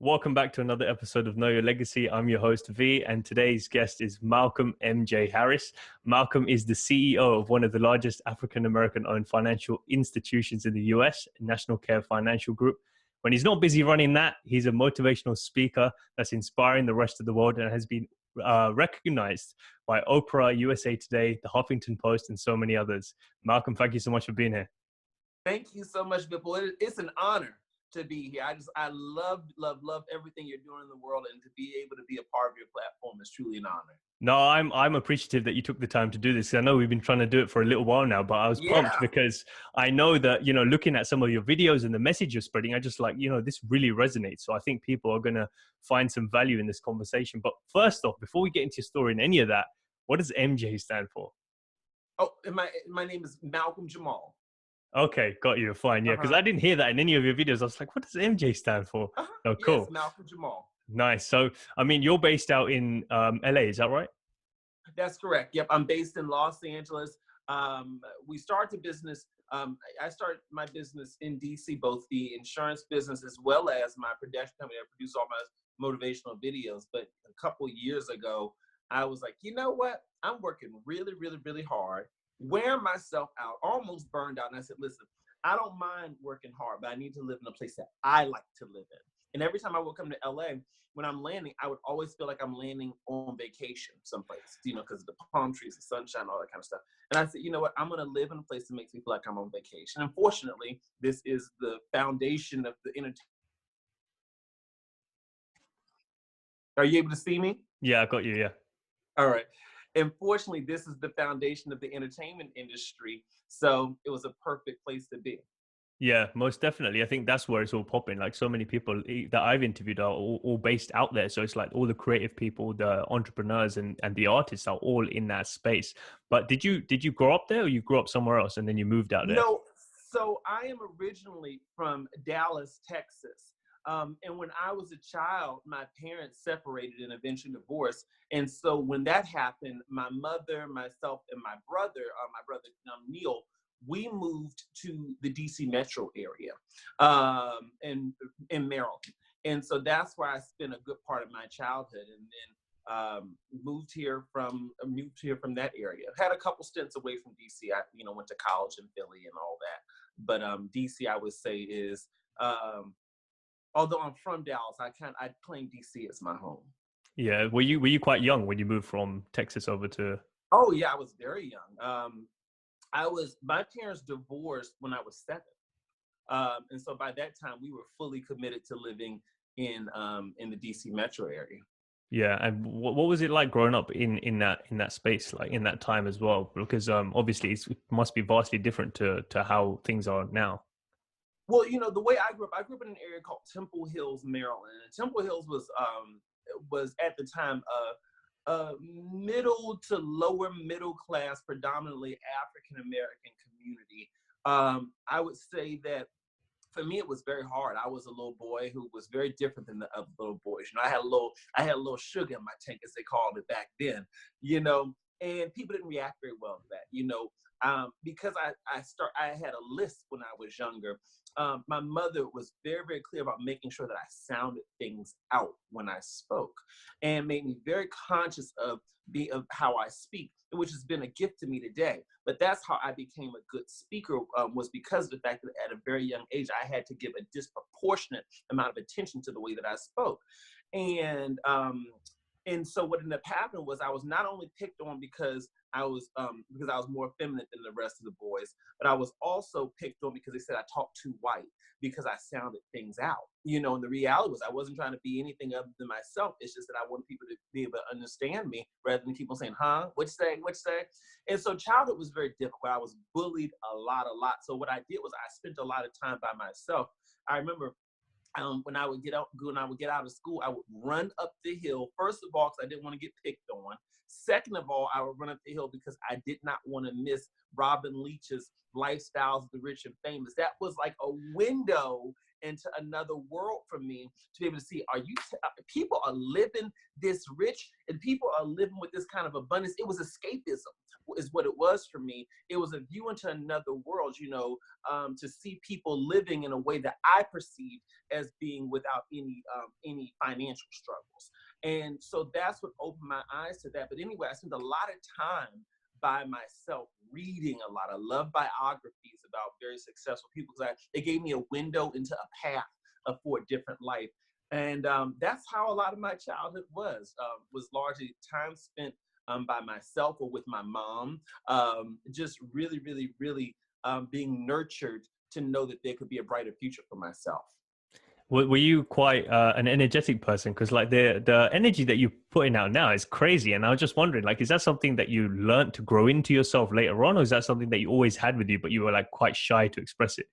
Welcome back to another episode of Know Your Legacy. I'm your host, V, and today's guest is Malcolm M.J. Harris. Malcolm is the CEO of one of the largest African-American owned financial institutions in the US, National Care Financial Group. When he's not busy running that, he's a motivational speaker that's inspiring the rest of the world and has been recognized by Oprah, USA Today, the Huffington Post, and so many others. Malcolm, thank you so much for being here. Thank you so much, Vipul. It's an honor to be here. I love everything you're doing in the world, and to be able to be a part of your platform is truly an honor. No, I'm appreciative that you took the time to do this. I know we've been trying to do it for a little while now, but I was pumped Yeah. because I know that, looking at some of your videos and the message you're spreading, I just like, this really resonates. So I think people are going to find some value in this conversation. But first off, before we get into your story and any of that, what does MJ stand for? Oh, and my name is Malcolm Jamal. Okay, got you. Fine. Yeah, because I didn't hear that in any of your videos. I was like, what does MJ stand for? Oh, cool. Yes, Malcolm Jamal. Nice. So, I mean, you're based out in LA, is that right? That's correct. Yep, I'm based in Los Angeles. We started business. I started my business in DC, both the insurance business as well as my production company. I produce all my motivational videos. But a couple years ago, I was like, you know what? I'm working really, really, really hard, wearing myself out, almost burned out. And I said, listen, I don't mind working hard, but I need to live in a place that I like to live in. And every time I would come to LA, when I'm landing, I would always feel like I'm landing on vacation someplace, because of the palm trees, the sunshine, all that kind of stuff. And I said, you know what? I'm going to live in a place that makes me feel like I'm on vacation. Unfortunately, this is the foundation of the entertainment. Are you able to see me? Yeah, I got you. Yeah. All right. Unfortunately, this is the foundation of the entertainment industry. So it was a perfect place to be. Yeah, most definitely. I think that's where it's all popping. Like so many people that I've interviewed are all based out there. So it's like all the creative people, the entrepreneurs and the artists are all in that space. But did you grow up there, or you grew up somewhere else and then you moved out there? No, so I am originally from Dallas, Texas. And when I was a child, my parents separated and eventually divorced. And so when that happened, my mother, myself, and my brother Neil, we moved to the DC metro area in Maryland. And so that's where I spent a good part of my childhood. And then moved here from that area. Had a couple stints away from DC. I went to college in Philly and all that. But DC, I would say, is although I'm from Dallas, I claim DC as my home. Yeah. Were you quite young when you moved from Texas over to? Oh yeah, I was very young. My parents divorced when I was 7. And so by that time we were fully committed to living in the DC metro area. Yeah, and what was it like growing up in that space, like in that time as well? Because obviously it must be vastly different to how things are now. Well, the way I grew up in an area called Temple Hills, Maryland. And Temple Hills was at the time a middle to lower middle class, predominantly African American community. I would say that for me, it was very hard. I was a little boy who was very different than the other little boys. I had a little sugar in my tank, as they called it back then. And people didn't react very well to that. Because I had a list when I was younger. My mother was very, very clear about making sure that I sounded things out when I spoke, and made me very conscious of how I speak, which has been a gift to me today. But that's how I became a good speaker, was because of the fact that at a very young age, I had to give a disproportionate amount of attention to the way that I spoke. And so what ended up happening was I was not only picked on because I was more feminine than the rest of the boys, but I was also picked on because they said I talked too white, because I sounded things out. And the reality was I wasn't trying to be anything other than myself. It's just that I wanted people to be able to understand me rather than keep on saying, huh, what you say? And so childhood was very difficult. I was bullied a lot. So what I did was I spent a lot of time by myself. I remember when I would get out of school, I would run up the hill. First of all, because I didn't want to get picked on. Second of all, I would run up the hill because I did not want to miss Robin Leach's Lifestyles of the Rich and Famous. That was like a window into another world for me to be able to see, people are living this rich and people are living with this kind of abundance. It was escapism is what it was for me. It was a view into another world, to see people living in a way that I perceived as being without any financial struggles. And so that's what opened my eyes to that. But anyway, I spent a lot of time by myself reading a lot. I love biographies about very successful people because it gave me a window into a path for a different life. And that's how a lot of my childhood was largely time spent by myself or with my mom, just really, really, really being nurtured to know that there could be a brighter future for myself. Were you quite an energetic person? Because like the energy that you're putting out now is crazy. And I was just wondering, like, is that something that you learned to grow into yourself later on? Or is that something that you always had with you, but you were like quite shy to express it?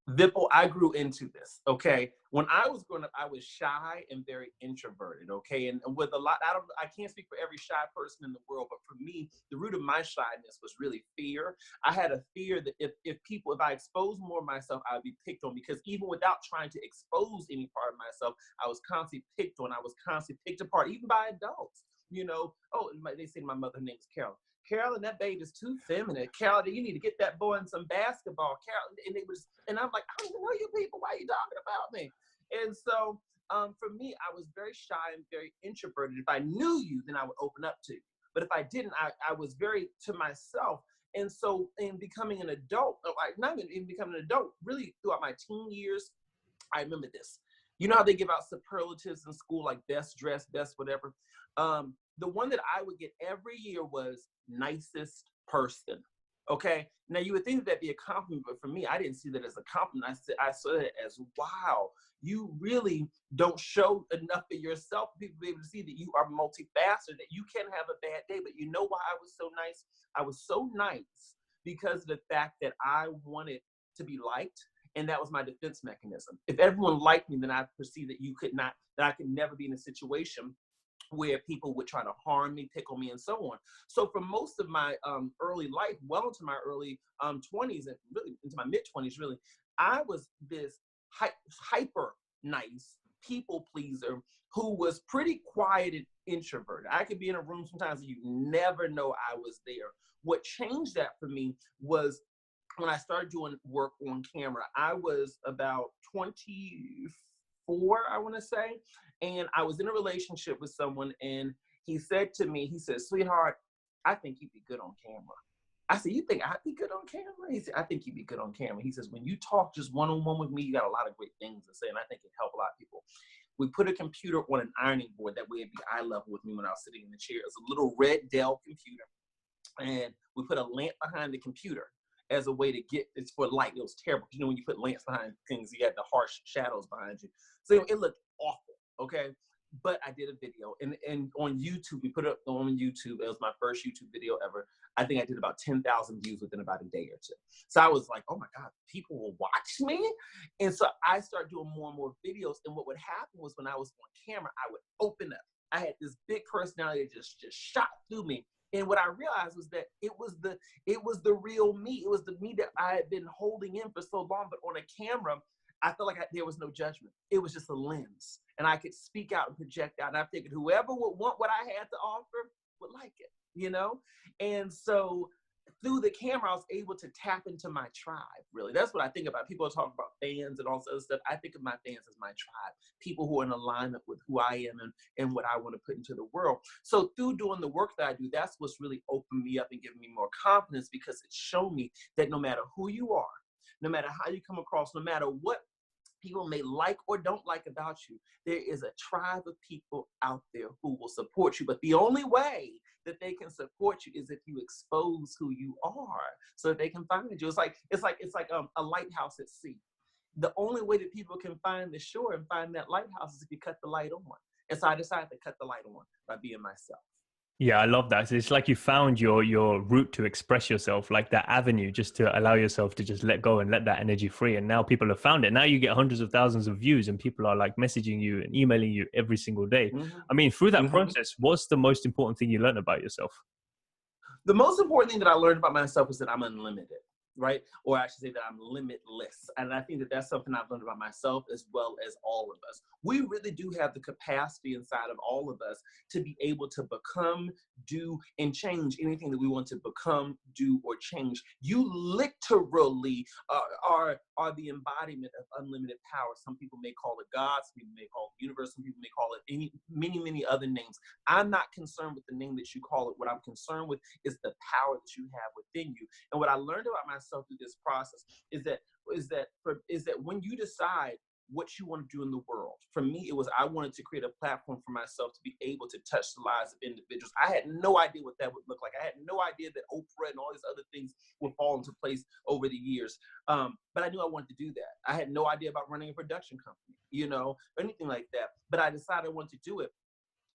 Vipul, I grew into this, okay? When I was growing up, I was shy and very introverted, okay? And with a lot, I can't speak for every shy person in the world, but for me, the root of my shyness was really fear. I had a fear that if I exposed more of myself, I would be picked on, because even without trying to expose any part of myself, I was constantly picked on. I was constantly picked apart, even by adults, they say my mother, her name's Carol. Carolyn, that babe is too feminine. Carolyn, you need to get that boy in some basketball. Carolyn, and I'm like, I don't even know you people. Why are you talking about me? And so for me, I was very shy and very introverted. If I knew you, then I would open up to you. But if I didn't, I was very to myself. And so in becoming an adult, not even becoming an adult, really throughout my teen years, I remember this. You know how they give out superlatives in school, like best dressed, best whatever? The one that I would get every year was nicest person. Okay. Now you would think that'd be a compliment, but for me, I didn't see that as a compliment. I saw it as, wow, you really don't show enough of yourself for people to be able to see that you are multifaceted, that you can have a bad day. But you know why I was so nice? I was so nice because of the fact that I wanted to be liked. And that was my defense mechanism. If everyone liked me, then I perceived that I could never be in a situation where people would try to harm me, pick on me, and so on. So for most of my early life, well into my early 20s and really into my mid-20s, really, I was this hyper nice people pleaser who was pretty quiet and introverted. I could be in a room sometimes and you never know I was there. What changed that for me was when I started doing work on camera. I was about 24, I want to say, and I was in a relationship with someone, and he said to me, he said, sweetheart, I think you'd be good on camera. I said, you think I'd be good on camera? He said, I think you'd be good on camera. He says, when you talk just one-on-one with me, you got a lot of great things to say, and I think it'd help a lot of people. We put a computer on an ironing board. That way it'd be eye level with me when I was sitting in the chair. It's a little red Dell computer, and we put a lamp behind the computer as a way to it's for light. It was terrible. You know, when you put lamps behind things, you had the harsh shadows behind you. So it looked awful, okay? But I did a video, and on YouTube, we put it up on YouTube. It was my first YouTube video ever. I think I did about 10,000 views within about a day or two. So I was like, oh my God, people will watch me? And so I started doing more and more videos, and what would happen was when I was on camera, I would open up. I had this big personality that just shot through me. And what I realized was that it was the real me. It was the me that I had been holding in for so long, but on a camera, I felt like there was no judgment. It was just a lens, and I could speak out and project out. And I figured whoever would want what I had to offer would like it, And so through the camera, I was able to tap into my tribe, really. That's what I think about. People are talking about fans and all this other stuff. I think of my fans as my tribe, people who are in alignment with who I am and what I want to put into the world. So through doing the work that I do, that's what's really opened me up and given me more confidence, because it's shown me that no matter who you are, no matter how you come across, no matter what people may like or don't like about you, there is a tribe of people out there who will support you. But the only way that they can support you is if you expose who you are, so that they can find you. It's like a lighthouse at sea. The only way that people can find the shore and find that lighthouse is if you cut the light on. And so I decided to cut the light on by being myself. Yeah, I love that. So it's like you found your route to express yourself, like that avenue, just to allow yourself to just let go and let that energy free. And now people have found it. Now you get hundreds of thousands of views, and people are like messaging you and emailing you every single day. Mm-hmm. I mean, through that Mm-hmm. process, what's the most important thing you learned about yourself? The most important thing that I learned about myself is that I'm unlimited. right? Or I should say that I'm limitless. And I think that that's something I've learned about myself as well as all of us. We really do have the capacity inside of all of us to be able to become, do, and change anything that we want to become, do, or change. You literally are the embodiment of unlimited power. Some people may call it God, some people may call it universe, some people may call it many other names. I'm not concerned with the name that you call it. What I'm concerned with is the power that you have within you. And what I learned about myself through this process is that when you decide what you want to do in the world, for me, it was I wanted to create a platform for myself to be able to touch the lives of individuals. I had no idea what that would look like. I had no idea that Oprah and all these other things would fall into place over the years. But I knew I wanted to do that. I had no idea about running a production company, or anything like that. But I decided I wanted to do it.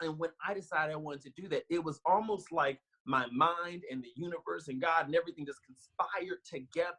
And when I decided I wanted to do that, it was almost like my mind and the universe and God and everything just conspired together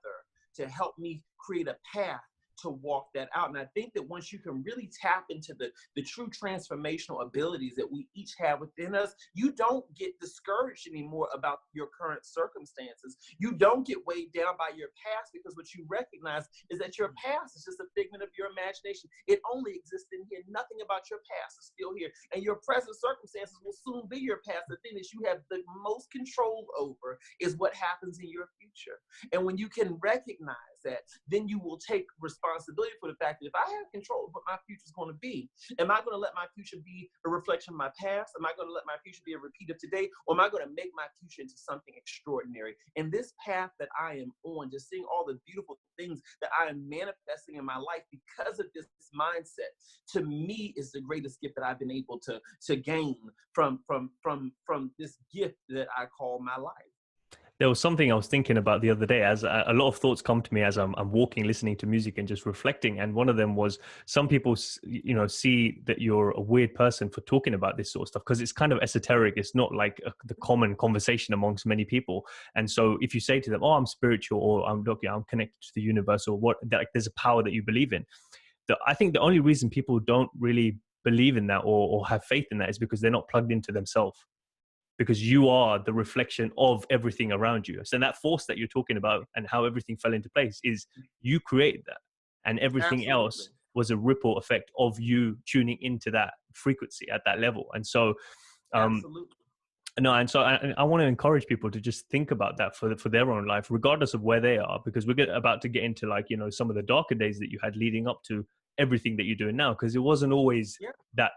to help me create a path to walk that out. And I think that once you can really tap into the true transformational abilities that we each have within us, you don't get discouraged anymore about your current circumstances. You don't get weighed down by your past, because what you recognize is that your past is just a figment of your imagination. It only exists in here. Nothing about your past is still here. And your present circumstances will soon be your past. The thing that you have the most control over is what happens in your future. And when you can recognize that, then you will take responsibility for the fact that if I have control of what my future is going to be, am I going to let my future be a reflection of my past? Am I going to let my future be a repeat of today? Or am I going to make my future into something extraordinary? And this path that I am on, just seeing all the beautiful things that I am manifesting in my life because of this mindset, to me is the greatest gift that I've been able to gain from this gift that I call my life. There was something I was thinking about the other day, as a lot of thoughts come to me as I'm walking, listening to music and just reflecting. And one of them was, some people, see that you're a weird person for talking about this sort of stuff because it's kind of esoteric. It's not like the common conversation amongst many people. And so if you say to them, oh, I'm spiritual, or I'm connected to the universe, or what, like there's a power that you believe in. I think the only reason people don't really believe in that or have faith in that is because they're not plugged into themselves. Because you are the reflection of everything around you. So that force that you're talking about and how everything fell into place is you created that. And everything Absolutely. else was a ripple effect of you tuning into that frequency at that level. And so, Absolutely. no, and so I want to encourage people to just think about that for their own life, regardless of where they are, because we're about to get into some of the darker days that you had leading up to everything that you're doing now, because it wasn't always that.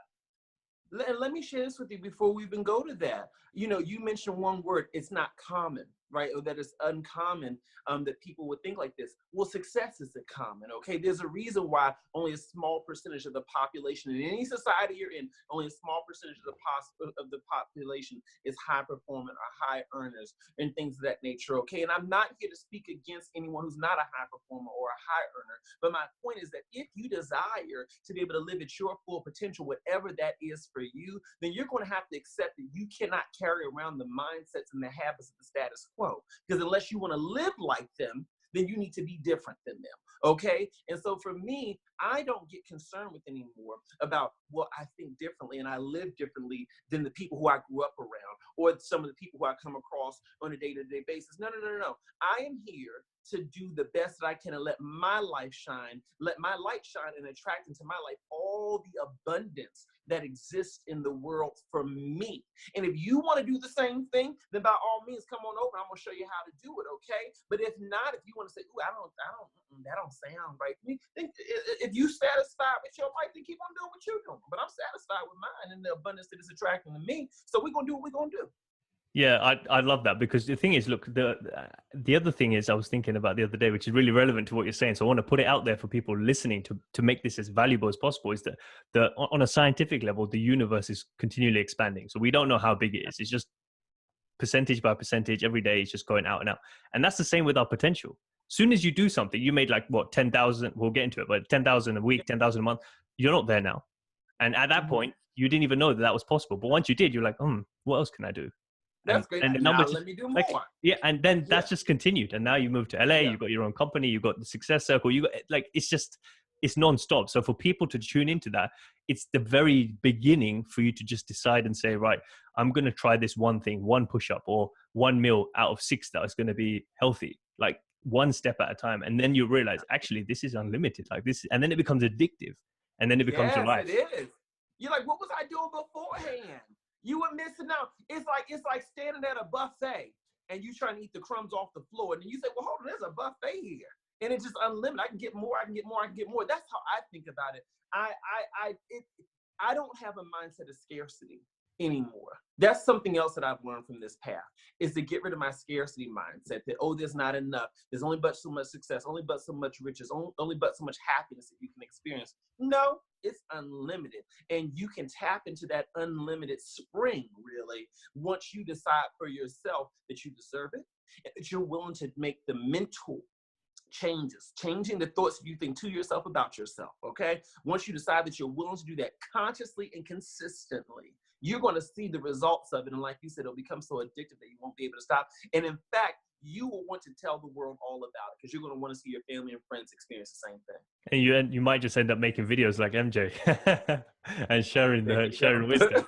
And let me share this with you before we even go to that. You mentioned one word, it's not common, right? Or that it's uncommon that people would think like this. Well, success isn't common, okay? There's a reason why only a small percentage of the population in any society you're in, only a small percentage of the population is high performing or high earners and things of that nature, okay? And I'm not here to speak against anyone who's not a high performer or a high earner, but my point is that if you desire to be able to live at your full potential, whatever that is for you, then you're going to have to accept that you cannot carry around the mindsets and the habits of the status quo. Because unless you want to live like them, then you need to be different than them. Okay. And so for me, I don't get concerned with anymore about what I think differently and I live differently than the people who I grew up around or some of the people who I come across on a day-to-day basis. No. I am here to do the best that I can and let my light shine and attract into my life all the abundance that exists in the world for me. And if you want to do the same thing, then by all means, come on over. I'm going to show you how to do it, okay? But if not, if you want to say, ooh, that don't sound right to me, then if you satisfied with your life, then keep on doing what you're doing. But I'm satisfied with mine and the abundance that is attracting to me. So we're going to do what we're going to do. Yeah, I love that, because the thing is, look, the other thing is I was thinking about the other day, which is really relevant to what you're saying. So I want to put it out there for people listening to make this as valuable as possible, is that on a scientific level, the universe is continually expanding. So we don't know how big it is. It's just percentage by percentage every day. It's just going out and out. And that's the same with our potential. Soon as you do something, you made 10,000, we'll get into it, but 10,000 a week, 10,000 a month, you're not there now. And at that point, you didn't even know that was possible. But once you did, you're like, what else can I do? That's great. And the now number let me do more. And then that's just continued. And now you moved to LA, you got your own company, you got the success circle, you got it's nonstop. So for people to tune into that, it's the very beginning for you to just decide and say, right, I'm going to try this one thing, one push-up or 1 meal out of 6 that is going to be healthy. Like, one step at a time. And then you realize, actually, this is unlimited. Like this, and then it becomes addictive, and then it becomes your Yes, it life. is. You're like, what was I doing beforehand? You were missing out. It's like standing at a buffet and you trying to eat the crumbs off the floor, and then you say, well, hold on, there's a buffet here, and it's just unlimited. I can get more. I can get more. I can get more. That's how I think about it. I don't have a mindset of scarcity anymore. That's something else that I've learned from this path, is to get rid of my scarcity mindset that, oh, there's not enough. There's only but so much success, only but so much riches, only but so much happiness that you can experience. No, it's unlimited. And you can tap into that unlimited spring, really, once you decide for yourself that you deserve it, and that you're willing to make the mental changes, changing the thoughts you think to yourself about yourself, okay? Once you decide that you're willing to do that consciously and consistently, you're going to see the results of it. And like you said, it'll become so addictive that you won't be able to stop. And in fact, you will want to tell the world all about it, because you're going to want to see your family and friends experience the same thing. And you might just end up making videos like MJ and sharing There you wisdom. go.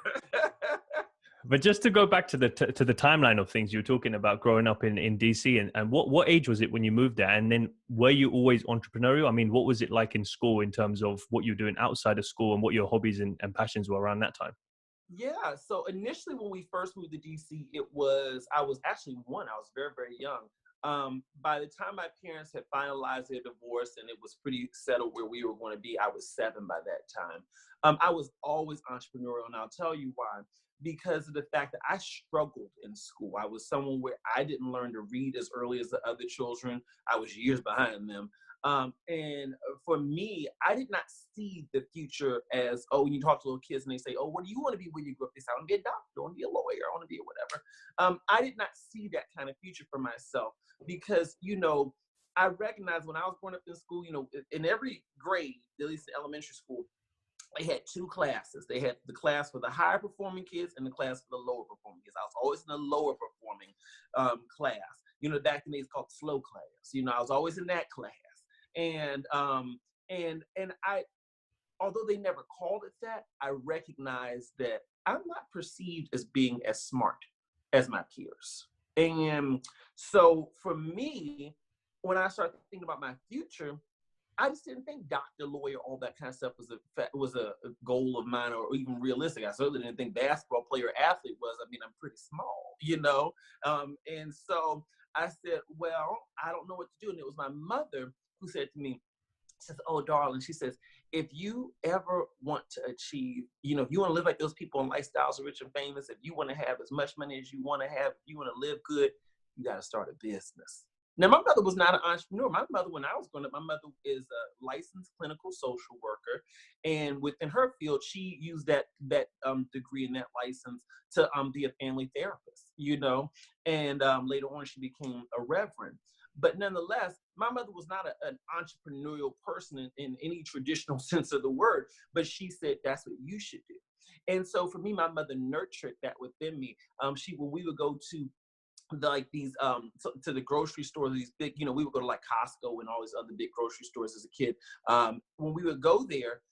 But just to go back to the timeline of things, you were talking about growing up in DC, and what age was it when you moved there? And then were you always entrepreneurial? I mean, what was it like in school in terms of what you're doing outside of school and what your hobbies and passions were around that time? Yeah, so initially when we first moved to DC, I was actually one, I was very, very young. By the time my parents had finalized their divorce and it was pretty settled where we were going to be, I was 7 by that time. I was always entrepreneurial, and I'll tell you why. Because of the fact that I struggled in school. I was someone where I didn't learn to read as early as the other children. I was years behind them. And for me, I did not see the future as, oh, when you talk to little kids and they say, oh, what do you want to be when you grow up? They say, I want to be a doctor, I want to be a lawyer, I want to be a whatever. I did not see that kind of future for myself, because, I recognized when I was growing up in school, in every grade, at least in elementary school, they had 2 classes. They had the class for the higher performing kids and the class for the lower performing kids. I was always in the lower performing class. Back then it's called slow class. I was always in that class. And I, although they never called it that, I recognized that I'm not perceived as being as smart as my peers. And so for me, when I started thinking about my future, I just didn't think doctor, lawyer, all that kind of stuff was a goal of mine, or even realistic. I certainly didn't think basketball player, athlete was. I mean, I'm pretty small, and so I said, well, I don't know what to do. And it was my mother who said to me, she says, oh, darling, she says, if you ever want to achieve, if you want to live like those people in Lifestyles of Rich and Famous, if you want to have as much money as you want to have, if you want to live good, you got to start a business. Now, my mother was not an entrepreneur. My mother, when I was growing up, my mother is a licensed clinical social worker. And within her field, she used that degree and that license to be a family therapist, and later on she became a reverend. But nonetheless, my mother was not an entrepreneurial person in any traditional sense of the word, but she said, that's what you should do. And so for me, my mother nurtured that within me. When we would go to to the grocery stores, these big, we would go to like Costco and all these other big grocery stores as a kid. When we would go there,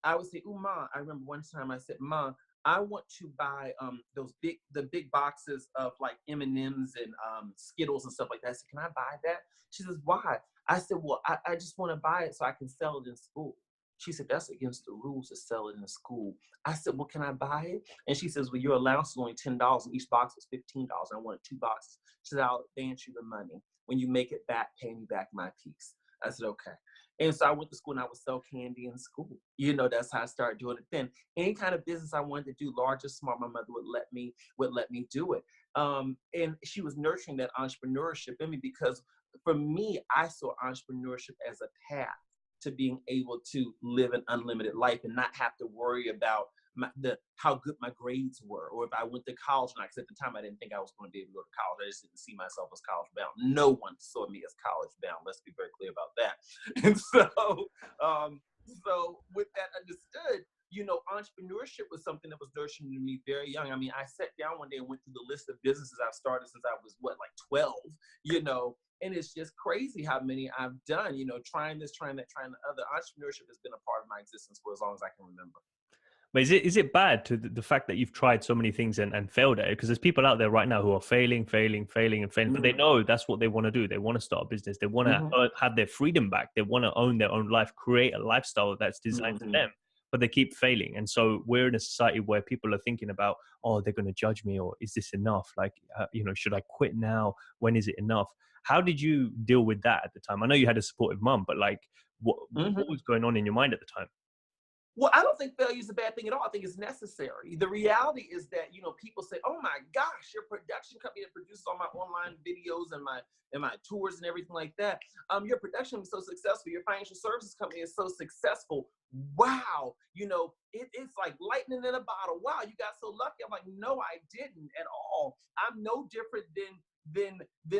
I would say, "Ooh, Ma," I remember one time I said, "Ma, I want to buy the big boxes of like M&Ms and Skittles and stuff like that." I said, "Can I buy that?" She says, "Why?" I said, "Well, I just want to buy it so I can sell it in school." She said, "That's against the rules to sell it in school." I said, "Well, can I buy it?" And she says, "Well, your allowance is only $10 and each box was $15. I wanted 2 boxes." She said, "I'll advance you the money. When you make it back, pay me back my piece." I said, "Okay." And so I went to school and I would sell candy in school. That's how I started doing it then. Any kind of business I wanted to do, large or small, my mother would let me do it. And she was nurturing that entrepreneurship in me, because for me, I saw entrepreneurship as a path to being able to live an unlimited life and not have to worry about how good my grades were, or if I went to college or not. Because at the time I didn't think I was going to be able to go to college. I just didn't see myself as college bound. No one saw me as college bound. Let's be very clear about that. And so with that understood, entrepreneurship was something that was nurtured in me very young. I mean, I sat down one day and went through the list of businesses I've started since I was like 12, and it's just crazy how many I've done, trying this, trying that, trying the other. Entrepreneurship has been a part of my existence for as long as I can remember. But is it bad to the fact that you've tried so many things and failed at it? Because there's people out there right now who are failing, and failing, but they Mm-hmm. know that's what they want to do. They want to start a business. They want to Mm-hmm. have their freedom back. They want to own their own life, create a lifestyle that's designed for Mm-hmm. them. But they keep failing, and so we're in a society where people are thinking about, oh, they're going to judge me, or is this enough? Like, should I quit now? When is it enough? How did you deal with that at the time? I know you had a supportive mom, but like, what Mm-hmm. was going on in your mind at the time? Well, I don't think failure is a bad thing at all. I think it's necessary. The reality is that, people say, "Oh my gosh, your production company that produces all my online videos and my tours and everything like that. Your production is so successful. Your financial services company is so successful. Wow, it's like lightning in a bottle. Wow, you got so lucky." I'm like, no, I didn't at all. I'm no different than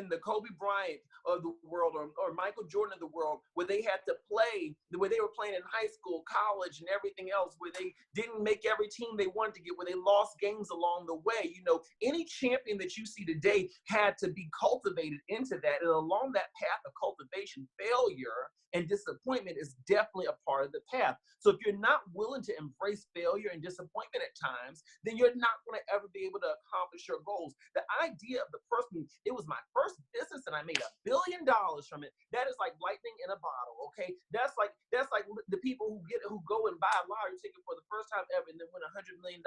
the Kobe Bryant of the world, or Michael Jordan of the world, where they had to play the way they were playing in high school, college, and everything else, where they didn't make every team they wanted to get, where they lost games along the way. Any champion that you see today had to be cultivated into that. And along that path of cultivation, failure and disappointment is definitely a part of the path. So if you're not willing to embrace failure and disappointment at times, then you're not going to ever be able to accomplish your goals. The idea of the first one, it was my first business and I made $1 billion from it. That is like lightning in a bottle. Okay. That's like the people who go and buy a lottery ticket for the first time ever and then win $100 million.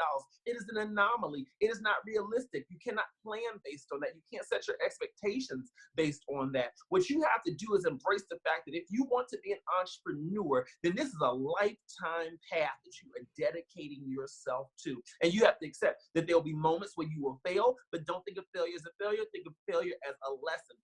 It is an anomaly. It is not realistic. You cannot plan based on that. You can't set your expectations based on that. What you have to do is embrace the fact that if you want to be an entrepreneur, then this is a lifetime path that you are dedicating yourself to. And you have to accept that there'll be moments where you will fail, but don't think of failure as a failure. Think of failure as a lesson.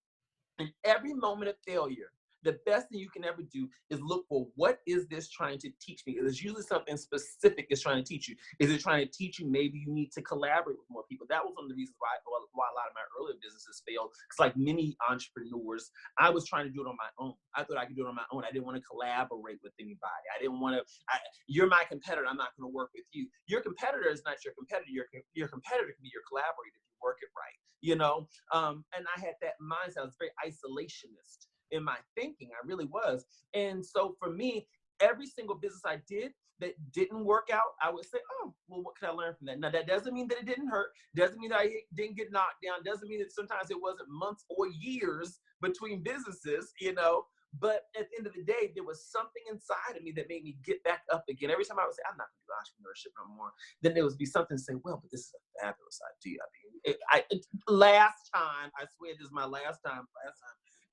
In every moment of failure, the best thing you can ever do is look for, what is this trying to teach me? It's usually something specific it's trying to teach you. Is it trying to teach you maybe you need to collaborate with more people? That was one of the reasons why a lot of my earlier businesses failed. It's like many entrepreneurs, I was trying to do it on my own. I thought I could do it on my own. I didn't want to collaborate with anybody. I didn't want to, you're my competitor. I'm not going to work with you. Your competitor is not your competitor. Your competitor can be your collaborator if you work it right. And I had that mindset. I was very isolationist in my thinking. I really was. And so for me, every single business I did that didn't work out, I would say, oh, well, what can I learn from that? Now, that doesn't mean that it didn't hurt. Doesn't mean that I didn't get knocked down. Doesn't mean that sometimes it wasn't months or years between businesses, But at the end of the day, there was something inside of me that made me get back up again. Every time I would say, I'm not going to do entrepreneurship no more, then there would be something to say, well, but this is a fabulous idea. Last time, I swear this is my last time,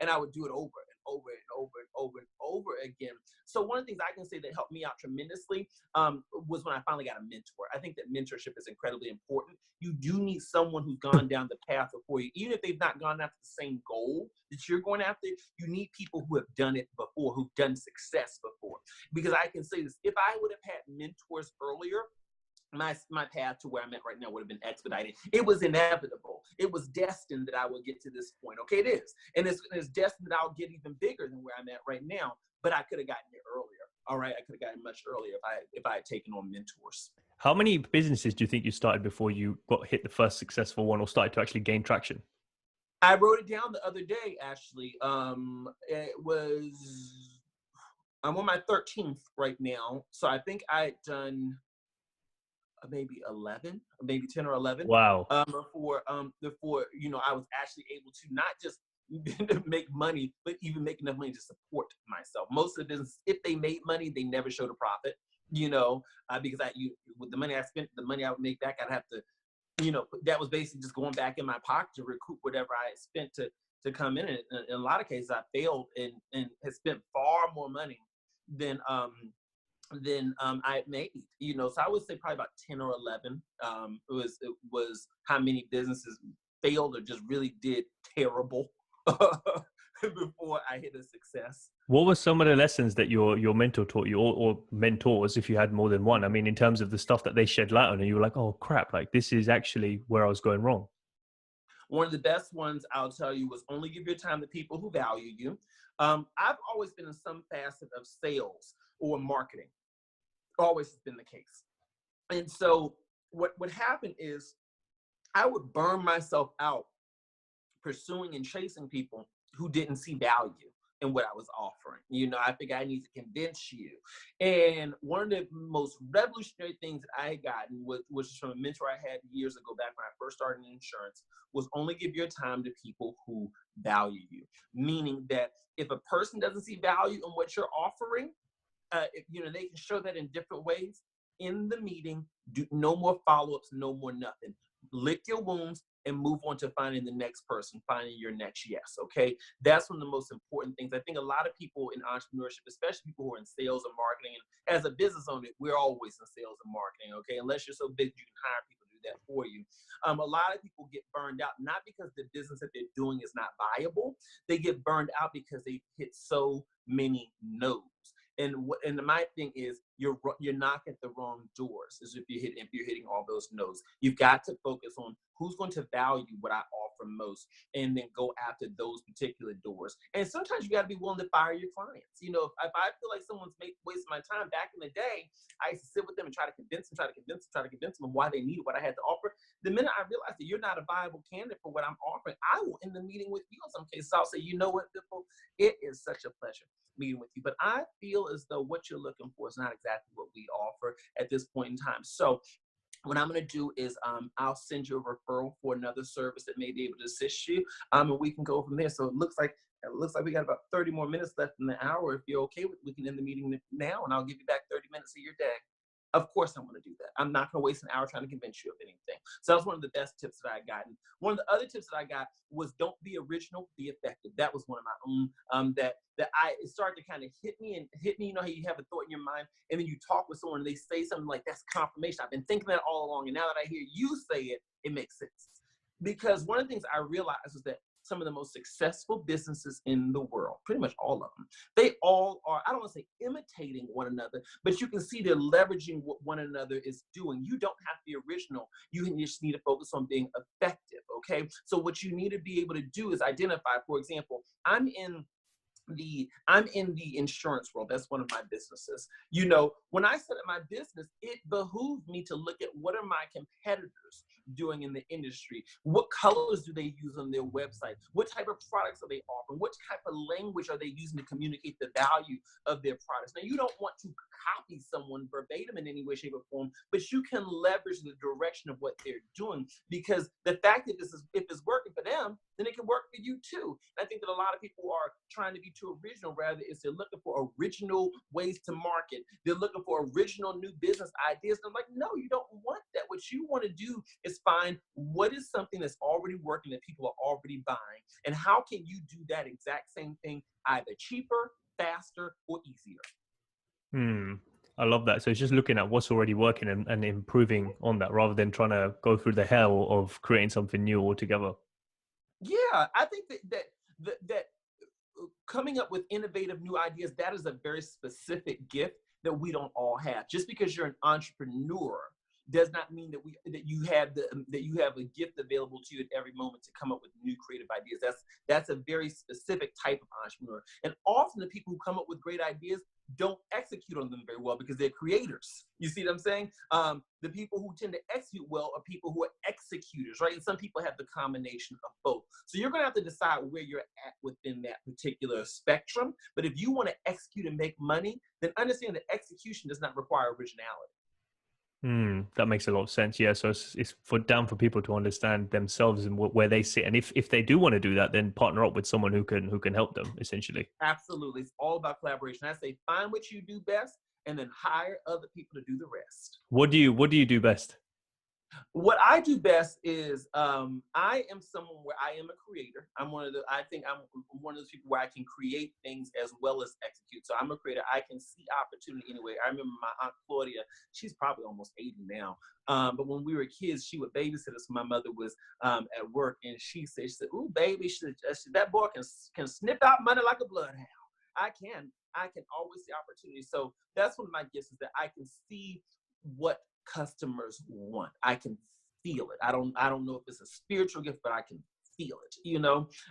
and I would do it over and over and over and over and over again. So one of the things I can say that helped me out tremendously was when I finally got a mentor. I think that mentorship is incredibly important. You do need someone who's gone down the path before you, even if they've not gone after the same goal that you're going after. You need people who have done it before, who've done success before. Because I can say this, if I would have had mentors earlier, my path to where I'm at right now would have been expedited. It was inevitable. It was destined that I would get to this point. Okay, it is. And it's destined that I'll get even bigger than where I'm at right now. But I could have gotten there earlier. All right, I could have gotten much earlier if I had taken on mentors. How many businesses do you think you started before you got hit the first successful one or started to actually gain traction? I wrote it down the other day, actually. I'm on my 13th right now. So I think I'd done maybe 11, maybe 10 or 11 Wow. before I was actually able to not just make money, but even make enough money to support myself. Most of the business, if they made money, they never showed a profit, because with the money I spent, the money I would make back, I'd have to, that was basically just going back in my pocket to recoup whatever I had spent to come in. And in a lot of cases, I failed and had spent far more money than I made, so I would say probably about 10 or 11. It was how many businesses failed or just really did terrible before I hit a success. What were some of the lessons that your mentor taught you, or mentors, if you had more than one? I mean, in terms of the stuff that they shed light on, and you were like, oh crap, like this is actually where I was going wrong. One of the best ones I'll tell you was only give your time to people who value you. I've always been in some facet of sales or marketing. Always has been the case. And so what happened is I would burn myself out pursuing and chasing people who didn't see value in what I was offering. I think I need to convince you. And one of the most revolutionary things that I had gotten was from a mentor I had years ago, back when I first started in insurance, was only give your time to people who value you. Meaning that if a person doesn't see value in what you're offering, they can show that in different ways. In the meeting, do no more follow-ups, no more nothing. Lick your wounds and move on to finding the next person, finding your next yes, okay? That's one of the most important things. I think a lot of people in entrepreneurship, especially people who are in sales and marketing, and as a business owner, we're always in sales and marketing, okay? Unless you're so big, you can hire people to do that for you. A lot of people get burned out, not because the business that they're doing is not viable. They get burned out because they hit so many no's. And my thing is, you're knocking at the wrong doors. Is if you're hitting all those no's. You've got to focus on who's going to value what I offer most, and then go after those particular doors. And sometimes you got to be willing to fire your clients. If I feel like someone's wasting my time, back in the day, I used to sit with them and try to convince them of why they needed what I had to offer. The minute I realized that you're not a viable candidate for what I'm offering, I will end the meeting with you. In some cases, I'll say, you know what, Biffle, it is such a pleasure meeting with you, but I feel as though what you're looking for is not exactly what we offer at this point in time. So what I'm going to do is I'll send you a referral for another service that may be able to assist you, and we can go from there. So it looks like we got about 30 more minutes left in the hour. If you're okay with it, we can end the meeting now, and I'll give you back 30 minutes of your day. Of course, I'm going to do that. I'm not going to waste an hour trying to convince you of anything. So that was one of the best tips that I got. And one of the other tips that I got was don't be original, be effective. That was one of my own it started to kind of hit me. You know how you have a thought in your mind, and then you talk with someone and they say something like, that's confirmation. I've been thinking that all along. And now that I hear you say it, it makes sense. Because one of the things I realized was that some of the most successful businesses in the world, pretty much all of them, they all are, I don't want to say imitating one another, but you can see they're leveraging what one another is doing. You don't have to be original. You just need to focus on being effective, okay? So what you need to be able to do is identify, for example, I'm in the insurance world. That's one of my businesses. When I set up my business, it behooved me to look at what are my competitors doing in the industry. What colors do they use on their website? What type of products are they offering? What type of language are they using to communicate the value of their products? Now, you don't want to copy someone verbatim in any way, shape, or form, but you can leverage the direction of what they're doing, because the fact that if it's working for them, then it can work for you too. And I think that a lot of people are trying to be too original. Rather, they're looking for original ways to market. They're looking for original new business ideas. And I'm like, no, you don't want that. What you want to do is find what is something that's already working that people are already buying, and how can you do that exact same thing either cheaper, faster, or easier. I love that. So it's just looking at what's already working and improving on that, rather than trying to go through the hell of creating something new altogether. Yeah, I think that coming up with innovative new ideas, that is a very specific gift that we don't all have. Just because you're an entrepreneur does not mean that you have a gift available to you at every moment to come up with new creative ideas. That's a very specific type of entrepreneur. And often the people who come up with great ideas don't execute on them very well because they're creators. You see what I'm saying? The people who tend to execute well are people who are executors, right? And some people have the combination of both. So you're going to have to decide where you're at within that particular spectrum. But if you want to execute and make money, then understand that execution does not require originality. That makes a lot of sense. Yeah, so it's for people to understand themselves and where they sit, and if they do want to do that, then partner up with someone who can help them, essentially. Absolutely, it's all about collaboration. I say find what you do best, and then hire other people to do the rest. What do you do best? What I do best is I am someone where I am a creator. I think I'm one of those people where I can create things as well as execute. So I'm a creator. I can see opportunity anyway. I remember my Aunt Claudia, she's probably almost 80 now. But when we were kids, she would babysit us when my mother was at work. And she said, ooh, baby, that boy can snip out money like a bloodhound. I can always see opportunity. So that's one of my gifts, is that I can see what customers want. I can feel it. I don't know if it's a spiritual gift, but I can feel it,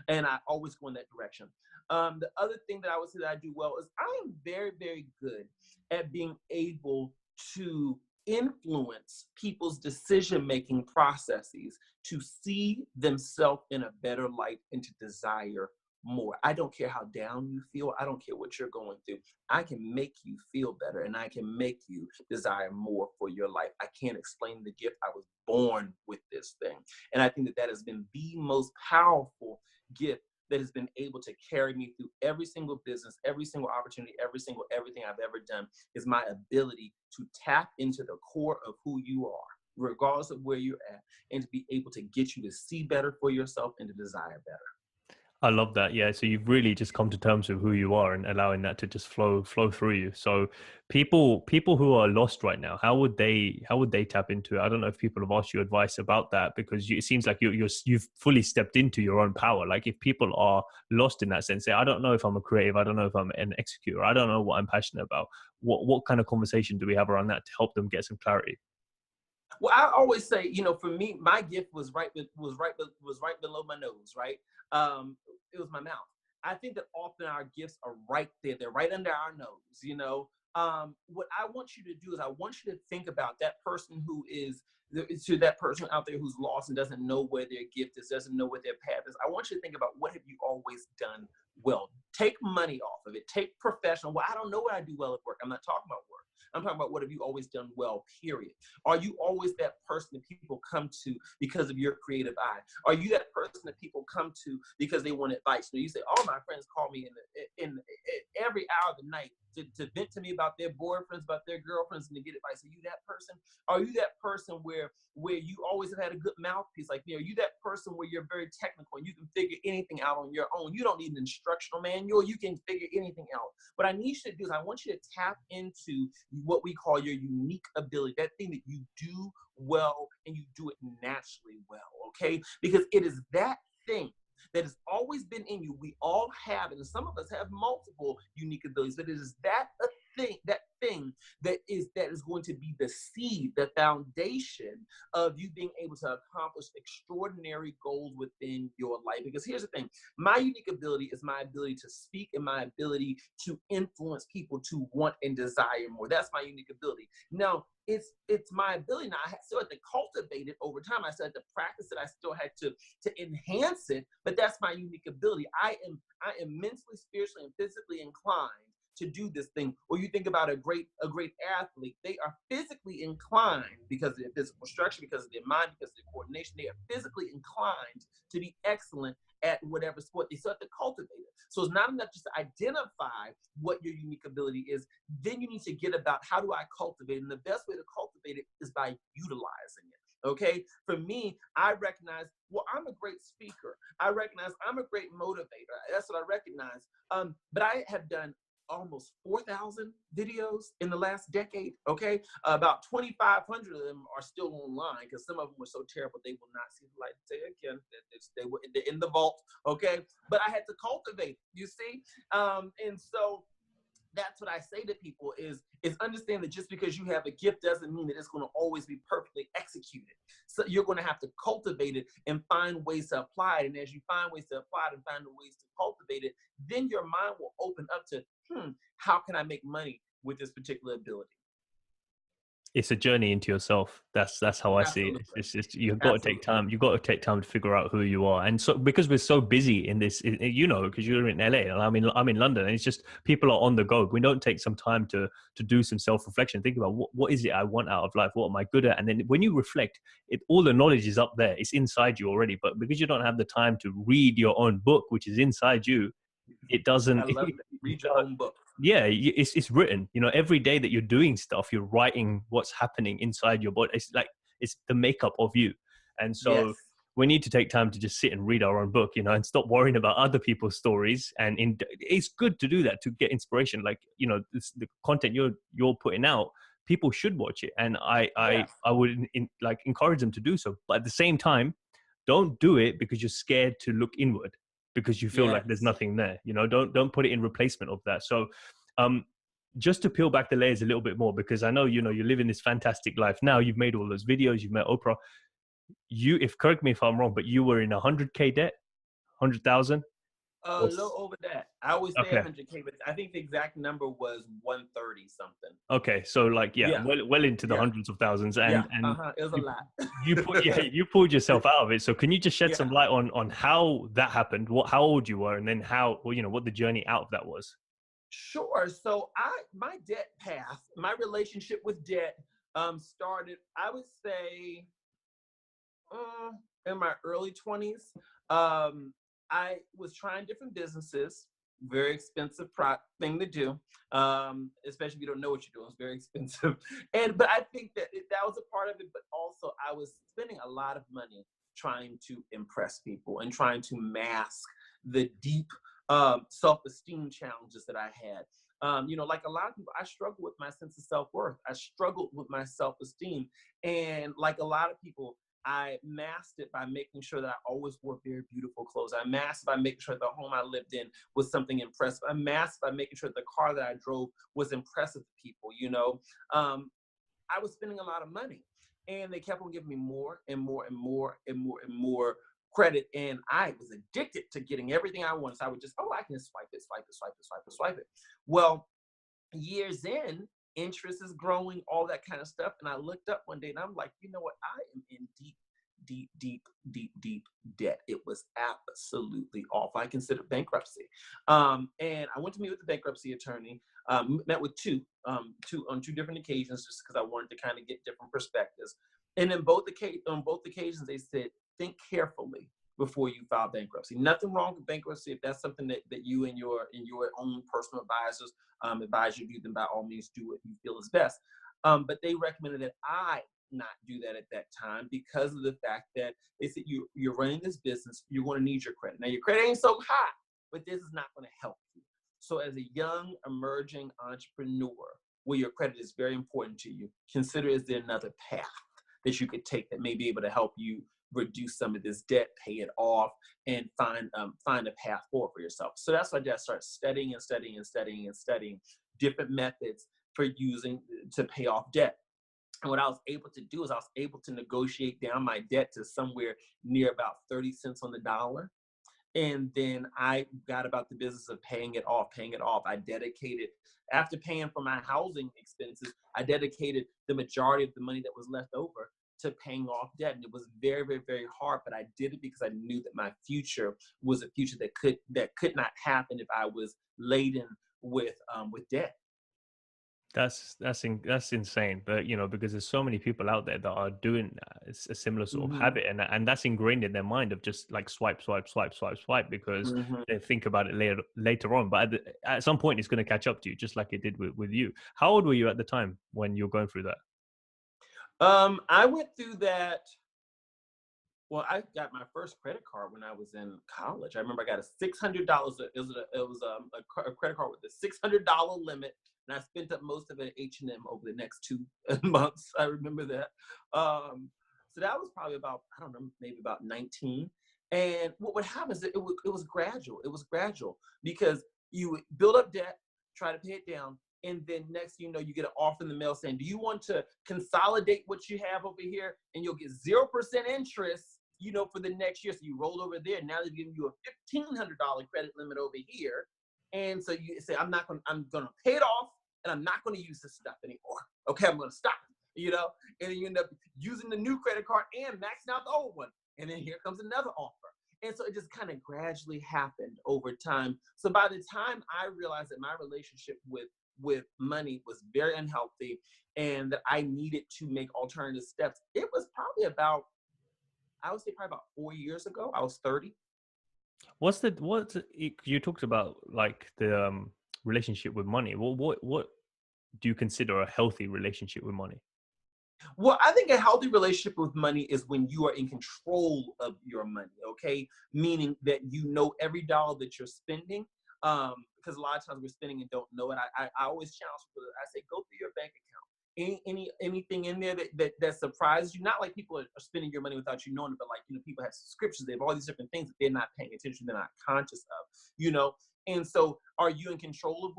and I always go in that direction. The other thing that I would say that I do well is I am very, very good at being able to influence people's decision-making processes to see themselves in a better light and to desire more. I don't care how down you feel. I don't care what you're going through. I can make you feel better, and I can make you desire more for your life. I can't explain the gift. I was born with this thing. And I think that that has been the most powerful gift that has been able to carry me through every single business, every single opportunity, every single everything I've ever done, is my ability to tap into the core of who you are, regardless of where you're at, and to be able to get you to see better for yourself and to desire better. I love that. Yeah. So you've really just come to terms with who you are and allowing that to just flow through you. So people who are lost right now, how would they tap into it? I don't know if people have asked you advice about that, because it seems like you've fully stepped into your own power. Like if people are lost in that sense, say, I don't know if I'm a creative, I don't know if I'm an executor, I don't know what I'm passionate about. What kind of conversation do we have around that to help them get some clarity? Well, I always say, for me, my gift was right below my nose, right? It was my mouth. I think that often our gifts are right there. They're right under our nose. What I want you to do is I want you to think about that person who is to that person out there who's lost and doesn't know where their gift is, doesn't know what their path is. I want you to think about, what have you always done well? Take money off of it. Take professional. Well, I don't know what I do well at work. I'm not talking about work. I'm talking about, what have you always done well, period. Are you always that person that people come to because of your creative eye? Are you that person that people come to because they want advice? You say, all my friends call me in every hour of the night to vent to me about their boyfriends, about their girlfriends, and to get advice. Are you that person? Are you that person where you always have had a good mouthpiece? Like, are you that person where you're very technical and you can figure anything out on your own? You don't need an instructional manual. You can figure anything out. What I need you to do is I want you to tap into what we call your unique ability, that thing that you do well and you do it naturally well, okay? Because it is that thing that has always been in you. We all have it, and some of us have multiple unique abilities, but it is that thing that is going to be the seed, the foundation of you being able to accomplish extraordinary goals within your life. Because here's the thing, my unique ability is my ability to speak and my ability to influence people to want and desire more. That's my unique ability. Now, it's my ability. Now, I still had to cultivate it over time. I still had to practice it. I still had to enhance it, but that's my unique ability. I am mentally, spiritually, and physically inclined to do this thing. Or you think about a great athlete, they are physically inclined because of their physical structure, because of their mind, because of their coordination. They are physically inclined to be excellent at whatever sport. They still have to cultivate it. So it's not enough just to identify what your unique ability is. Then you need to get about, how do I cultivate it? And the best way to cultivate it is by utilizing it. Okay, for me, I recognize, well, I'm a great speaker. I recognize I'm a great motivator. That's what I recognize. But I have done almost 4,000 videos in the last decade. Okay, about 2,500 of them are still online because some of them were so terrible they will not see the light of day again. They were in the vault. Okay, but I had to cultivate. You see, and so that's what I say to people is understand that just because you have a gift doesn't mean that it's going to always be perfectly executed. So you're going to have to cultivate it and find ways to apply it. And as you find ways to apply it and find ways to cultivate it, then your mind will open up to, how can I make money with this particular ability? It's a journey into yourself. That's how I see it. Absolutely. It's just, you've got to take Absolutely. time. You've got to take time to figure out who you are. And so, because we're so busy in this, because you're in LA and I'm in London, and it's just, people are on the go. We don't take some time to do some self reflection. Think about what is it I want out of life? What am I good at? And then when you reflect, all the knowledge is up there. It's inside you already. But because you don't have the time to read your own book, which is inside you, it I doesn't. love that. Read your own book. Yeah, it's written. Every day that you're doing stuff, you're writing what's happening inside your body. It's like, it's the makeup of you. And so Yes. we need to take time to just sit and read our own book, and stop worrying about other people's stories. And it's good to do that, to get inspiration. Like, the content you're putting out, people should watch it, and I Yes. would encourage them to do so. But at the same time, don't do it because you're scared to look inward, because you feel like there's Yes. nothing there. Don't put it in replacement of that. So um just to peel back the layers a little bit more, because I know you're living this fantastic life now. You've made all those videos, you've met Oprah. If correct me if I'm wrong, but you were in 100K debt, 100,000. A little What's over that. I always say okay? 100K, but I think the exact number was 130 something. Okay, so like yeah, Yeah, well into the yeah, hundreds of thousands, yeah. and It was a you lot. you put yeah you pulled yourself out of it. So can you just shed some Yeah. light on how that happened, how old you were, and then how well, what the journey out of that was? Sure. So my debt path, my relationship with debt started, I would say, in my early 20s. I was trying different businesses, very expensive thing to do, especially if you don't know what you're doing. It's very expensive. But I think that that was a part of it. But also, I was spending a lot of money trying to impress people and trying to mask the deep self-esteem challenges that I had. Like a lot of people, I struggled with my sense of self-worth. I struggled with my self-esteem. And like a lot of people, I masked it by making sure that I always wore very beautiful clothes. I masked by making sure the home I lived in was something impressive. I masked by making sure the car that I drove was impressive to people. I was spending a lot of money, and they kept on giving me more and more and more and more and more credit. And I was addicted to getting everything I wanted. So I would just, I can swipe it, swipe it, swipe it, swipe it, swipe it. Well, years in, interest is growing, all that kind of stuff. And I looked up one day and I'm like, you know what? I am in deep, deep, deep, deep, deep debt. It was absolutely awful. I considered bankruptcy. And I went to meet with the bankruptcy attorney, met with two on two different occasions, just because I wanted to kind of get different perspectives. And on both occasions, they said, think carefully before you file bankruptcy. Nothing wrong with bankruptcy. If that's something that you and your own personal advisors advise you to do, then by all means do what you feel is best. But they recommended that I not do that at that time because of the fact that they said you're running this business, you're going to need your credit. Now your credit ain't so high, but this is not going to help you. So as a young emerging entrepreneur, where your credit is very important to you, consider, is there another path that you could take that may be able to help you reduce some of this debt, pay it off, and find a path forward for yourself. So that's why I just started studying and studying and studying and studying different methods for using to pay off debt. And what I was able to do is I was able to negotiate down my debt to somewhere near about 30 cents on the dollar. And then I got about the business of paying it off, paying it off. I dedicated, after paying for my housing expenses, I dedicated the majority of the money that was left over to paying off debt. And it was very, very, very hard, but I did it because I knew that my future was a future that could not happen if I was laden with debt. That's insane, but because there's so many people out there that are doing it's a similar sort of Mm-hmm. habit, and that's ingrained in their mind of just like swipe, swipe, swipe, swipe, swipe, because Mm-hmm. they think about it later on. But at some point, it's going to catch up to you, just like it did with you. How old were you at the time when you were going through that? I went through that. Well, I got my first credit card when I was in college. I remember I got a $600. A credit card with a $600 limit, and I spent up most of it at H&M over the next 2 months. I remember that. So that was probably about, I don't know, maybe about 19. And what would happen is that it was gradual. It was gradual because you would build up debt, try to pay it down, and then next thing you know, you get an offer in the mail saying, do you want to consolidate what you have over here, and you'll get 0% interest, for the next year. So you roll over there. Now they're giving you a $1,500 credit limit over here. And so you say, I'm going to pay it off, and I'm not going to use this stuff anymore. Okay, I'm going to stop, and then you end up using the new credit card and maxing out the old one. And then here comes another offer. And so it just kind of gradually happened over time. So by the time I realized that my relationship with money was very unhealthy and that I needed to make alternative steps, it was probably about, I would say probably about 4 years ago. I was 30. You talked about like the relationship with money. What do you consider a healthy relationship with money? Well, I think a healthy relationship with money is when you are in control of your money, okay? Meaning that you know every dollar that you're spending. Because a lot of times we're spending and don't know it. I always challenge people. I say, go through your bank account. Anything in there that surprises you, not like people are spending your money without you knowing it, but like people have subscriptions, they have all these different things that they're not paying attention, they're not conscious of. And so are you in control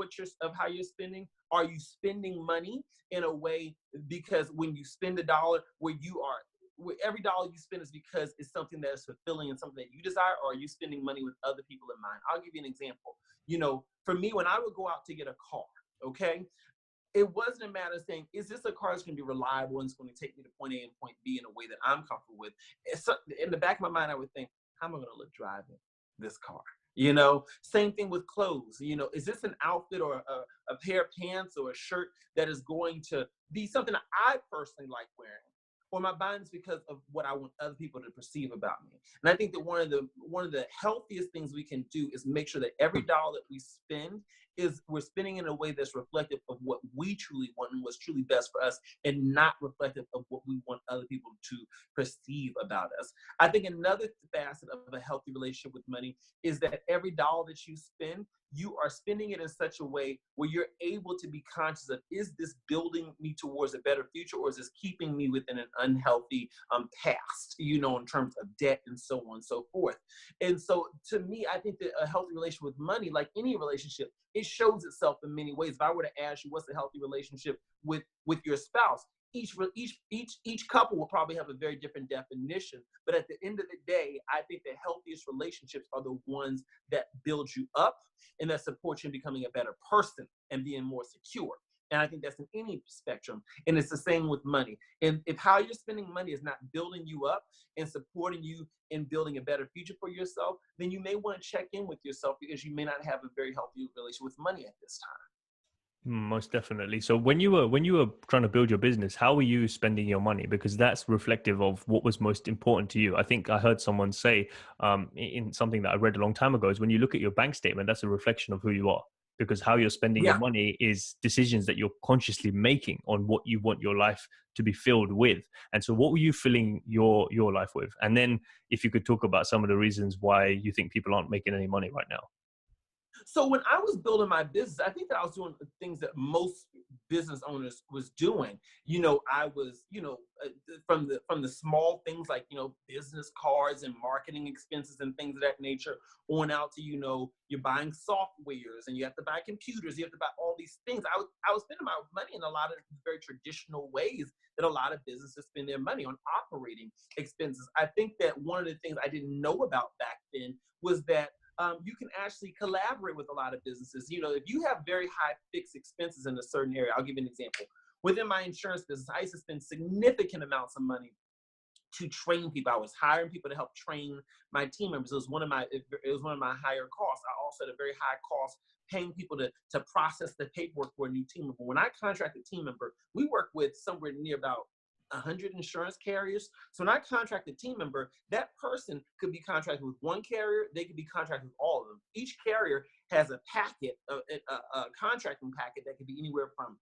of how you're spending? Are you spending money in a way, because when you spend a dollar, every dollar you spend is because it's something that is fulfilling and something that you desire, or are you spending money with other people in mind? I'll give you an example. For me, when I would go out to get a car, okay, it wasn't a matter of saying, is this a car that's going to be reliable and it's going to take me to point A and point B in a way that I'm comfortable with? In the back of my mind, I would think, how am I going to look driving this car? Same thing with clothes. Is this an outfit or a pair of pants or a shirt that is going to be something that I personally like wearing? Or am I buying this because of what I want other people to perceive about me? And I think that one of the healthiest things we can do is make sure that every dollar that we spend we're spending in a way that's reflective of what we truly want and what's truly best for us, and not reflective of what we want other people to perceive about us. I think another facet of a healthy relationship with money is that every dollar that you spend, you are spending it in such a way where you're able to be conscious of, is this building me towards a better future, or is this keeping me within an unhealthy past, in terms of debt and so on and so forth. And so to me, I think that a healthy relationship with money, like any relationship, it shows itself in many ways. If I were to ask you, what's a healthy relationship with your spouse? Each couple will probably have a very different definition, but at the end of the day, I think the healthiest relationships are the ones that build you up and that support you in becoming a better person and being more secure. And I think that's in any spectrum. And it's the same with money. And if how you're spending money is not building you up and supporting you in building a better future for yourself, then you may want to check in with yourself, because you may not have a very healthy relationship with money at this time. Most definitely. So when you were trying to build your business, how were you spending your money? Because that's reflective of what was most important to you. I think I heard someone say in something that I read a long time ago, is when you look at your bank statement, that's a reflection of who you are. Because how you're spending your Yeah. money is decisions that you're consciously making on what you want your life to be filled with. And so what were you filling your life with? And then if you could talk about some of the reasons why you think people aren't making any money right now. So when I was building my business, I think that I was doing the things that most business owners was doing. I was, from the small things like, business cards and marketing expenses and things of that nature, on out to, you're buying softwares and you have to buy computers, you have to buy all these things. I was spending my money in a lot of very traditional ways that a lot of businesses spend their money on, operating expenses. I think that one of the things I didn't know about back then was that you can actually collaborate with a lot of businesses. If you have very high fixed expenses in a certain area, I'll give you an example. Within my insurance business, I used to spend significant amounts of money to train people. I was hiring people to help train my team members. It was one of my higher costs. I also had a very high cost paying people to process the paperwork for a new team member. When I contract a team member, we work with somewhere near about 100 insurance carriers. So when I contract a team member, that person could be contracted with one carrier. They could be contracted with all of them. Each carrier has a packet, a contracting packet that could be anywhere from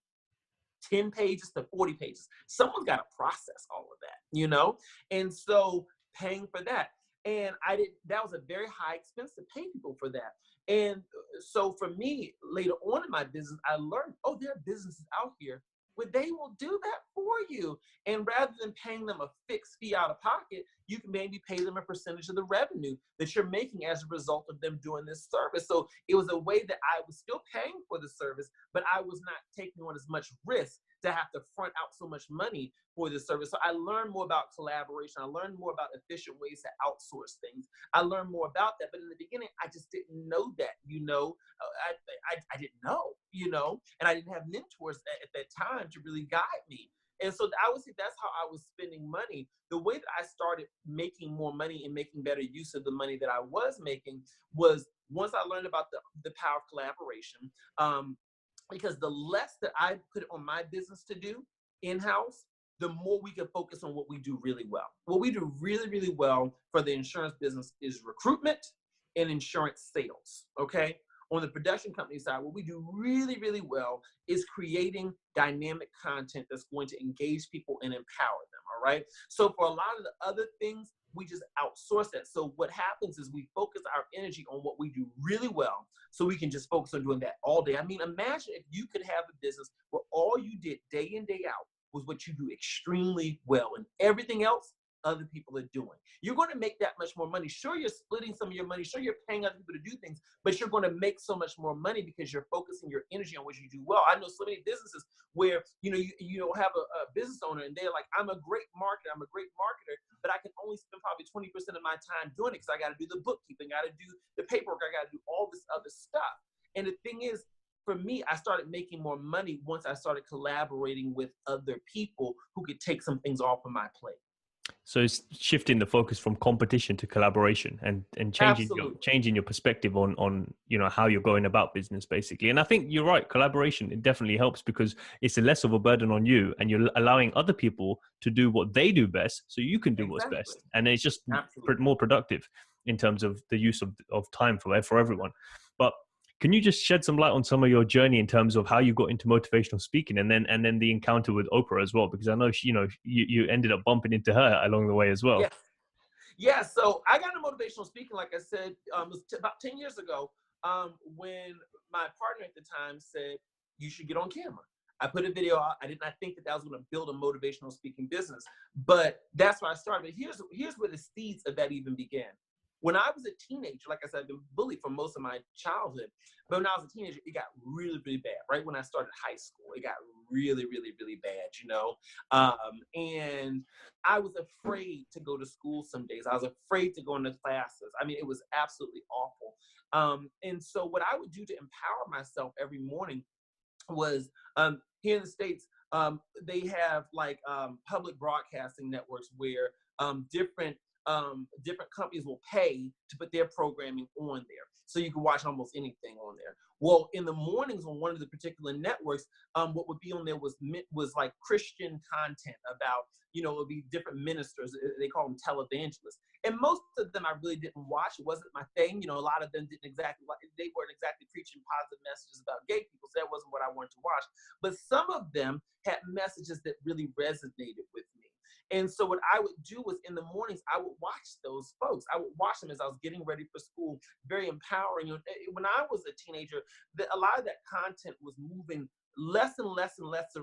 10 pages to 40 pages. Someone's got to process all of that, And so paying for that. And that was a very high expense to pay people for that. And so for me, later on in my business, I learned, there are businesses out here where they will do that for you. And rather than paying them a fixed fee out of pocket, you can maybe pay them a percentage of the revenue that you're making as a result of them doing this service. So it was a way that I was still paying for the service, but I was not taking on as much risk to have to front out so much money for this service. So I learned more about collaboration. I learned more about efficient ways to outsource things. I learned more about that. But in the beginning, I just didn't know that, I didn't know, and I didn't have mentors at that time to really guide me. And so I would say that's how I was spending money. The way that I started making more money and making better use of the money that I was making was once I learned about the power of collaboration. Because the less that I put on my business to do in-house, the more we can focus on what we do really well. What we do really, really well for the insurance business is recruitment and insurance sales, okay? On the production company side, what we do really, really well is creating dynamic content that's going to engage people and empower them, all right? So for a lot of the other things, we just outsource that. So what happens is we focus our energy on what we do really well, so we can just focus on doing that all day. I mean, imagine if you could have a business where all you did day in, day out was what you do extremely well, and everything else other people are doing. You're going to make that much more money. Sure, you're splitting some of your money. Sure, you're paying other people to do things, but you're going to make so much more money because you're focusing your energy on what you do well. I know so many businesses where, you don't have a business owner and they're like, I'm a great marketer, but I can only spend probably 20% of my time doing it because I got to do the bookkeeping, I got to do the paperwork, I got to do all this other stuff. And the thing is, for me, I started making more money once I started collaborating with other people who could take some things off of my plate. So it's shifting the focus from competition to collaboration, and changing your perspective on how you're going about business, basically. And I think you're right. Collaboration, it definitely helps because it's less of a burden on you, and you're allowing other people to do what they do best, so you can do what's best, and it's just more productive in terms of the use of time for everyone. But can you just shed some light on some of your journey in terms of how you got into motivational speaking, and then the encounter with Oprah as well? Because I know you ended up bumping into her along the way as well. Yeah. So I got into motivational speaking, like I said, about 10 years ago, when my partner at the time said, you should get on camera. I put a video out. I did not think that was going to build a motivational speaking business, but that's where I started. But here's where the seeds of that even began. When I was a teenager, like I said, I've been bullied for most of my childhood. But when I was a teenager, it got really, really bad. Right when I started high school, it got really, really, really bad, And I was afraid to go to school some days. I was afraid to go into classes. I mean, it was absolutely awful. And so what I would do to empower myself every morning was, here in the States, they have like public broadcasting networks where different companies will pay to put their programming on there. So you can watch almost anything on there. Well, in the mornings on one of the particular networks, what would be on there was like Christian content about, it would be different ministers. They call them televangelists. And most of them I really didn't watch. It wasn't my thing. A lot of them they weren't exactly preaching positive messages about gay people. So that wasn't what I wanted to watch. But some of them had messages that really resonated with me. And so what I would do was in the mornings, I would watch those folks. I would watch them as I was getting ready for school, very empowering. When I was a teenager, a lot of that content was moving less and less and less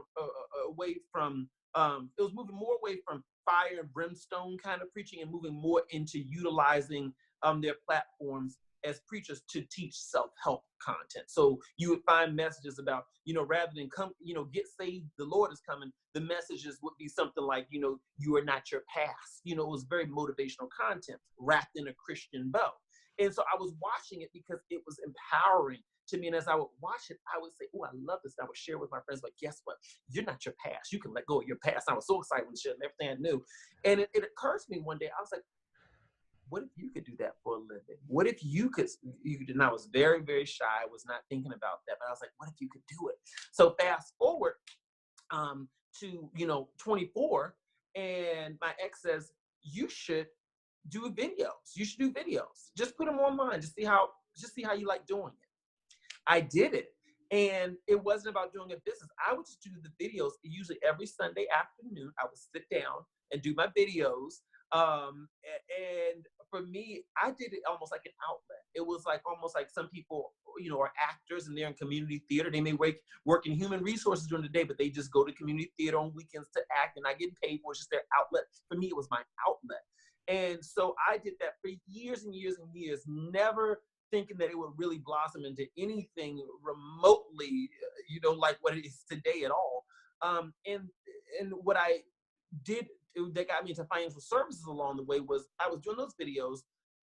away from, it was moving more away from fire and brimstone kind of preaching and moving more into utilizing their platforms as preachers to teach self-help content. So you would find messages about, rather than come, get saved, the Lord is coming. The messages would be something like, you are not your past. It was very motivational content wrapped in a Christian bow. And so I was watching it because it was empowering to me. And as I would watch it, I would say, oh, I love this. And I would share with my friends, but guess what? You're not your past. You can let go of your past. And I was so excited when sharing everything I knew. And it occurred to me one day, I was like, what if you could do that for a living? What if you could, and I was very, very shy. I was not thinking about that, but I was like, what if you could do it? So fast forward to, 24, and my ex says, you should do videos. You should do videos. Just put them online. Just see how you like doing it. I did it. And it wasn't about doing a business. I would just do the videos. Usually every Sunday afternoon, I would sit down and do my videos. And for me, I did it almost like an outlet. It was like almost like some people, are actors and they're in community theater. They may work in human resources during the day, but they just go to community theater on weekends to act, and I get paid for it. It's just their outlet. For me, it was my outlet. And so I did that for years and years and years, never thinking that it would really blossom into anything remotely, like what it is today at all. And what I did that got me into financial services along the way was I was doing those videos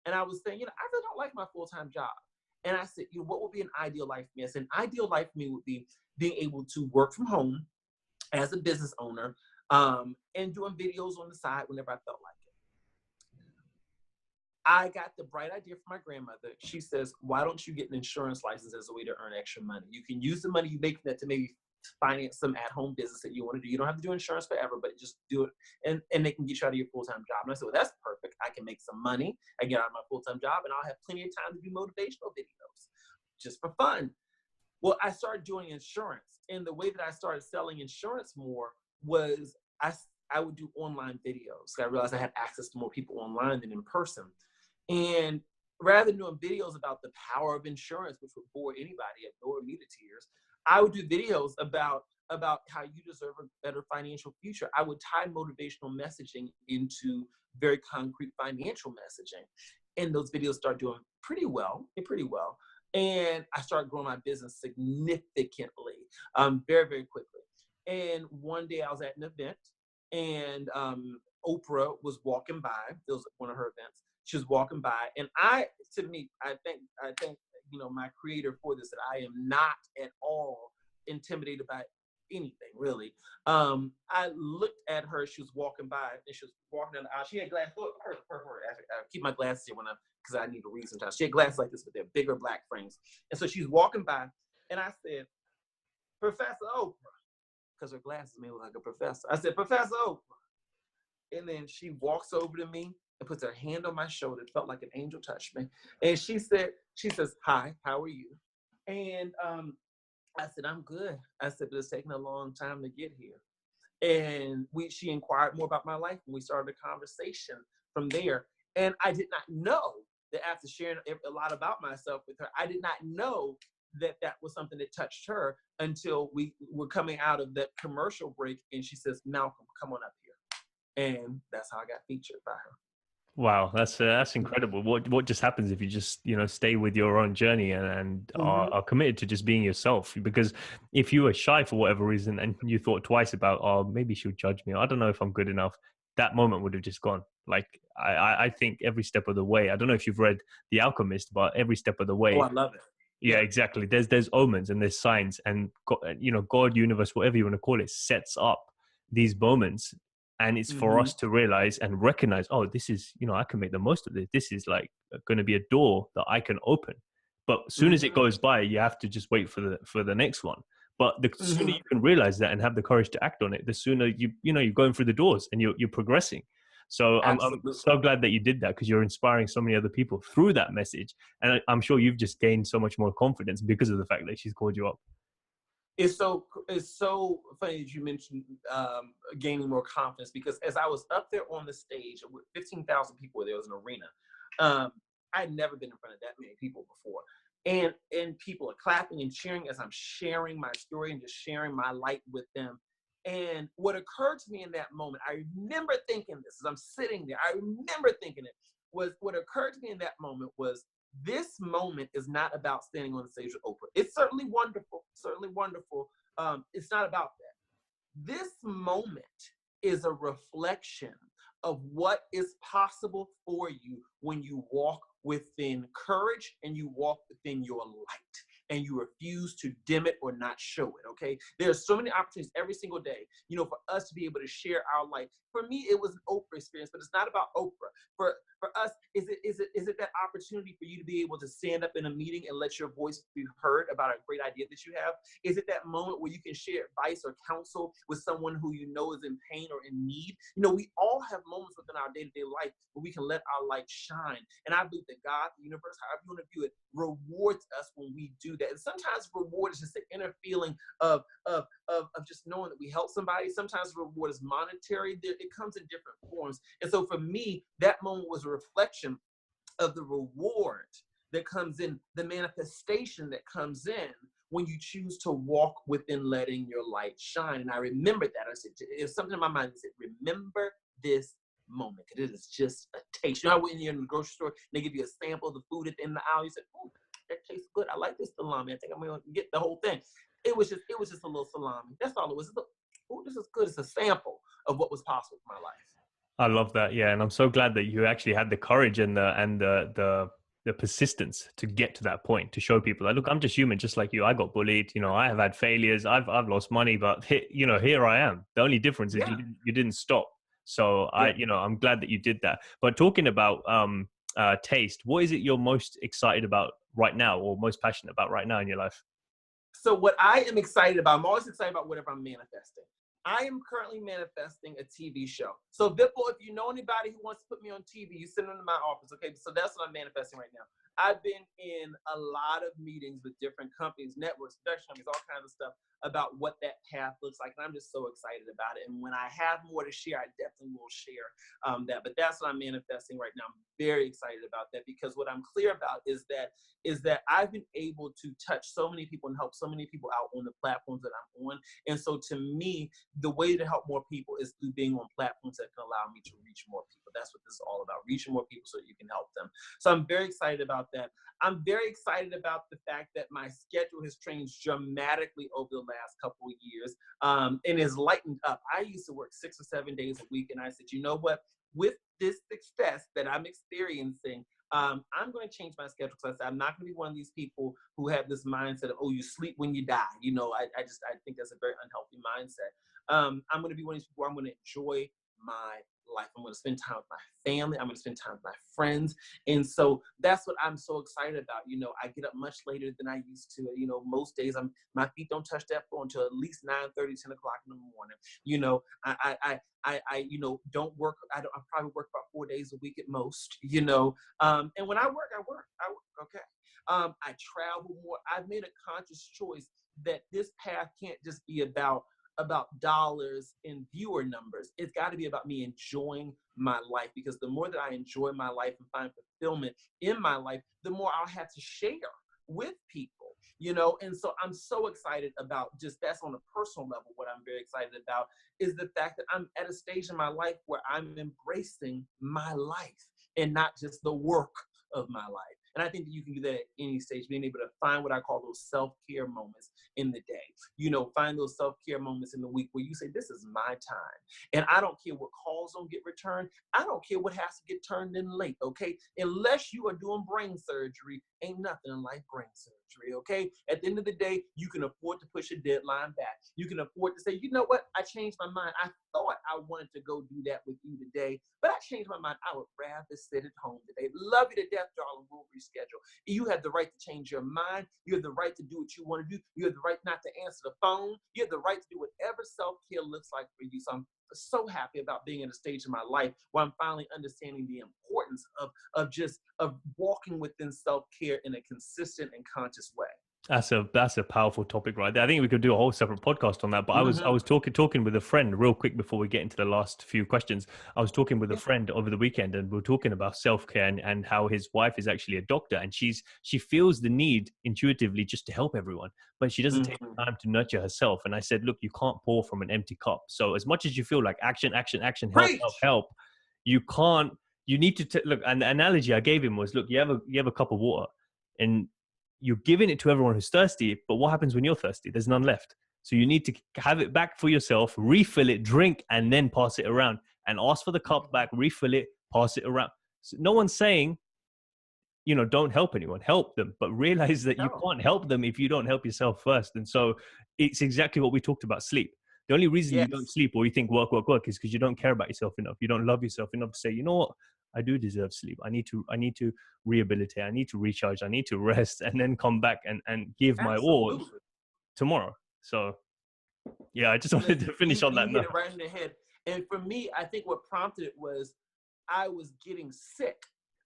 and I was saying, I really don't like my full-time job. And I said, what would be an ideal life for me? I said, an ideal life for me would be being able to work from home as a business owner, and doing videos on the side whenever I felt like it. I got the bright idea from my grandmother. She says, why don't you get an insurance license as a way to earn extra money? You can use the money you make from that to maybe finance some at-home business that you want to do. You don't have to do insurance forever, but just do it, and they can get you out of your full-time job. And I said, well, that's perfect. I can make some money. I get out of my full-time job, and I'll have plenty of time to do motivational videos just for fun. Well, I started doing insurance, and the way that I started selling insurance more was I would do online videos. I realized I had access to more people online than in person. And rather than doing videos about the power of insurance, which would bore anybody, it bored me to tears, I would do videos about about how you deserve a better financial future. I would tie motivational messaging into very concrete financial messaging. And those videos start doing pretty well. And I started growing my business significantly, very, very quickly. And one day I was at an event, and Oprah was walking by. It was one of her events. She was walking by, and I think, my creator for this, that I am not at all intimidated by anything, really. I looked at her. She was walking by, and she was walking down the aisle. She had glasses. I keep my glasses here because I need to read sometimes. She had glasses like this, but they're bigger black frames. And so she's walking by, and I said, "Professor Oprah," because her glasses made me look like a professor. I said, "Professor Oprah." And then she walks over to me and puts her hand on my shoulder. It felt like an angel touched me. And she says, "Hi, how are you?" And I said, "I'm good." I said, "But it's taken a long time to get here." And she inquired more about my life, and we started a conversation from there. And I did not know that after sharing a lot about myself with her, I did not know that was something that touched her until we were coming out of that commercial break. And she says, "Malcolm, come on up here." And that's how I got featured by her. Wow, that's incredible. What just happens if you just stay with your own journey and are committed to just being yourself? Because if you were shy for whatever reason and you thought twice about, oh, maybe she'll judge me, I don't know if I'm good enough, that moment would have just gone. Like I think every step of the way. I don't know if you've read The Alchemist, but every step of the way. Oh, I love it. Yeah, exactly. There's omens and there's signs, and God, universe, whatever you want to call it, sets up these moments. And it's for us to realize and recognize, oh, this is, I can make the most of this. This is like going to be a door that I can open. But as soon as it goes by, you have to just wait for the next one. But the sooner you can realize that and have the courage to act on it, the sooner you're going through the doors and you're progressing. So I'm so glad that you did that, because you're inspiring so many other people through that message. And I'm sure you've just gained so much more confidence because of the fact that she's called you up. It's so funny that you mentioned gaining more confidence, because as I was up there on the stage with 15,000 people, there was an arena. I'd never been in front of that many people before. And people are clapping and cheering as I'm sharing my story and just sharing my light with them. And what occurred to me in that moment, I remember thinking this as I'm sitting there, I remember thinking it, was what occurred to me in that moment was, this moment is not about standing on the stage with Oprah. It's certainly wonderful, it's not about that. This moment is a reflection of what is possible for you when you walk within courage and you walk within your light and you refuse to dim it or not show it, okay? There's so many opportunities every single day, for us to be able to share our light. For me, it was an Oprah experience, but it's not about Oprah. For us, is it that opportunity for you to be able to stand up in a meeting and let your voice be heard about a great idea that you have? Is it that moment where you can share advice or counsel with someone who you know is in pain or in need? We all have moments within our day-to-day life where we can let our light shine. And I believe that God, the universe, however you want to view it, rewards us when we do that. And sometimes reward is just the inner feeling of just knowing that we help somebody. Sometimes reward is monetary. It comes in different forms. And so for me, that moment was a reflection of the reward that comes in, the manifestation that comes in when you choose to walk within letting your light shine. And I remembered that. I said, it's something in my mind that said, remember this moment, because it is just a taste. I went in the grocery store and they give you a sample of the food at the end of the aisle. You said, "Oh, that tastes good. I like this salami. I think I'm going to get the whole thing." It was just a little salami. That's all it was. Oh, this is good. It's a sample of what was possible in my life. I love that. Yeah. And I'm so glad that you actually had the courage and the persistence to get to that point, to show people that, look, I'm just human, just like you. I got bullied. I have had failures. I've lost money, but here I am. The only difference is you didn't stop. So I'm glad that you did that. But talking about taste, what is it you're most excited about right now, or most passionate about right now in your life? So what I am excited about, I'm always excited about whatever I'm manifesting. I am currently manifesting a TV show. So Vipul, if you know anybody who wants to put me on TV, you send them to my office, okay? So that's what I'm manifesting right now. I've been in a lot of meetings with different companies, networks, production companies, all kinds of stuff about what that path looks like. And I'm just so excited about it. And when I have more to share, I definitely will share that. But that's what I'm manifesting right now. I'm very excited about that, because what I'm clear about is that I've been able to touch so many people and help so many people out on the platforms that I'm on. And so to me, the way to help more people is through being on platforms that can allow me to reach more people. That's what this is all about, reaching more people so you can help them. So I'm very excited about that. I'm very excited about the fact that my schedule has changed dramatically over the last couple of years, and is lightened up. I used to work 6 or 7 days a week, and I said, you know what? With this success that I'm experiencing, I'm going to change my schedule, because I said I'm not going to be one of these people who have this mindset of, oh, you sleep when you die. You know, I think that's a very unhealthy mindset. I'm going to be one of these people where I'm going to enjoy my life. I'm going to spend time with my family. I'm going to spend time with my friends. And so that's what I'm so excited about. You know, I get up much later than I used to. You know, most days my feet don't touch that floor until at least 9:30, 10 o'clock in the morning. You know, I you know, don't work. I probably work about 4 days a week at most, you know. And when I work. Okay. I travel more. I've made a conscious choice that this path can't just be about dollars and viewer numbers. It's got to be about me enjoying my life, because the more that I enjoy my life and find fulfillment in my life, the more I'll have to share with people, you know. And so I'm so excited about, just that's on a personal level. What I'm very excited about is the fact that I'm at a stage in my life where I'm embracing my life and not just the work of my life. And I think that you can do that at any stage, being able to find what I call those self-care moments in the day. You know, find those self-care moments in the week where you say, this is my time. And I don't care what calls don't get returned. I don't care what has to get turned in late, okay? Unless you are doing brain surgery, ain't nothing like brain surgery, okay? At the end of the day, you can afford to push a deadline back. You can afford to say, you know what? I changed my mind. I thought I wanted to go do that with you today, but I changed my mind. I would rather sit at home today. Love you to death, darling. We'll reschedule. You have the right to change your mind. You have the right to do what you want to do. You have the right not to answer the phone. You have the right to do whatever self-care looks like for you. So I'm so happy about being at a stage in my life where I'm finally understanding the importance of walking within self-care in a consistent and conscious way. That's a powerful topic right there. I think we could do a whole separate podcast on that. But I Mm-hmm. was talking with a friend real quick before we get into the last few questions. I was talking with a Yeah. friend over the weekend, and we were talking about self-care and how his wife is actually a doctor, and she feels the need intuitively just to help everyone, but she doesn't take Mm-hmm. the time to nurture herself. And I said, look, you can't pour from an empty cup. So as much as you feel like action, action, action, help, help, Preach. help, you can't. You need to look. And the analogy I gave him was, look, you have a cup of water, and you're giving it to everyone who's thirsty, but what happens when you're thirsty? There's none left. So you need to have it back for yourself, refill it, drink, and then pass it around, and ask for the cup back, refill it, pass it around. So no one's saying, don't help anyone, help them, but realize that you No. can't help them if you don't help yourself first. And so it's exactly what we talked about, sleep. The only reason you don't Yes. sleep, or you think work, work, work, is because you don't care about yourself enough. You don't love yourself enough to say, you know what? I do deserve sleep. I need to rehabilitate. I need to recharge. I need to rest, and then come back and give my all Absolutely. tomorrow. So yeah, I just wanted Listen, to finish on you that hit note. it right in the head. And for me, I think what prompted it was I was getting sick.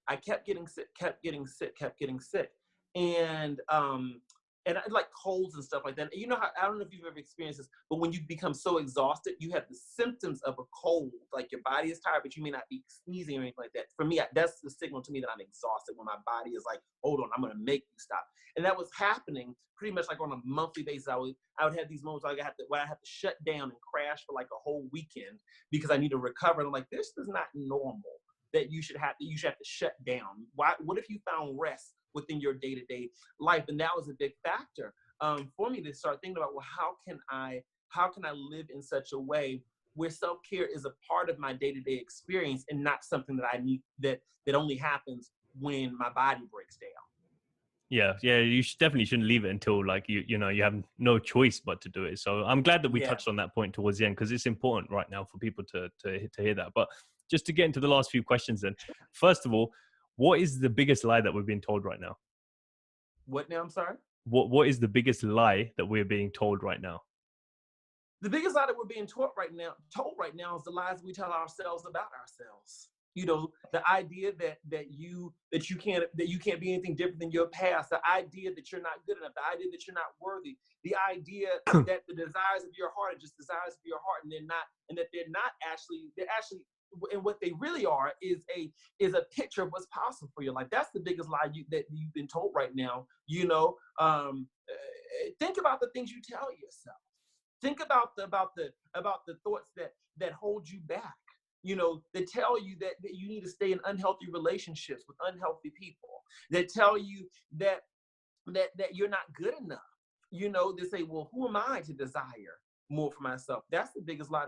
I kept getting sick, kept getting sick, kept getting sick. And I like colds and stuff like that. You know how, I don't know if you've ever experienced this, but when you become so exhausted, you have the symptoms of a cold. Like your body is tired, but you may not be sneezing or anything like that. For me, that's the signal to me that I'm exhausted, when my body is like, hold on, I'm gonna make you stop. And that was happening pretty much like on a monthly basis. I would have these moments where I have to shut down and crash for like a whole weekend because I need to recover. And I'm like, this is not normal that you should have to shut down. What if you found rest within your day-to-day life? And that was a big factor for me to start thinking about, well, how can I live in such a way where self-care is a part of my day-to-day experience and not something that I need, that only happens when my body breaks down. Yeah, you definitely shouldn't leave it until like you have no choice but to do it. So I'm glad that we Yeah. touched on that point towards the end, because it's important right now for people to hear that. But just to get into the last few questions, then, first of all, what is the biggest lie that we're being told right now? What now? I'm sorry. What is the biggest lie that we're being told right now? The biggest lie that we're being told right now is the lies we tell ourselves about ourselves. The idea that you can't be anything different than your past, the idea that you're not good enough, the idea that you're not worthy, the idea that the desires of your heart are just desires of your heart, and they're actually, and what they really are is a picture of what's possible for your life. That's the biggest lie that you've been told right now. Think about the things you tell yourself. Think about the thoughts that hold you back. That tell you that you need to stay in unhealthy relationships with unhealthy people. That tell you that you're not good enough. They say, well, who am I to desire more for myself? That's the biggest lie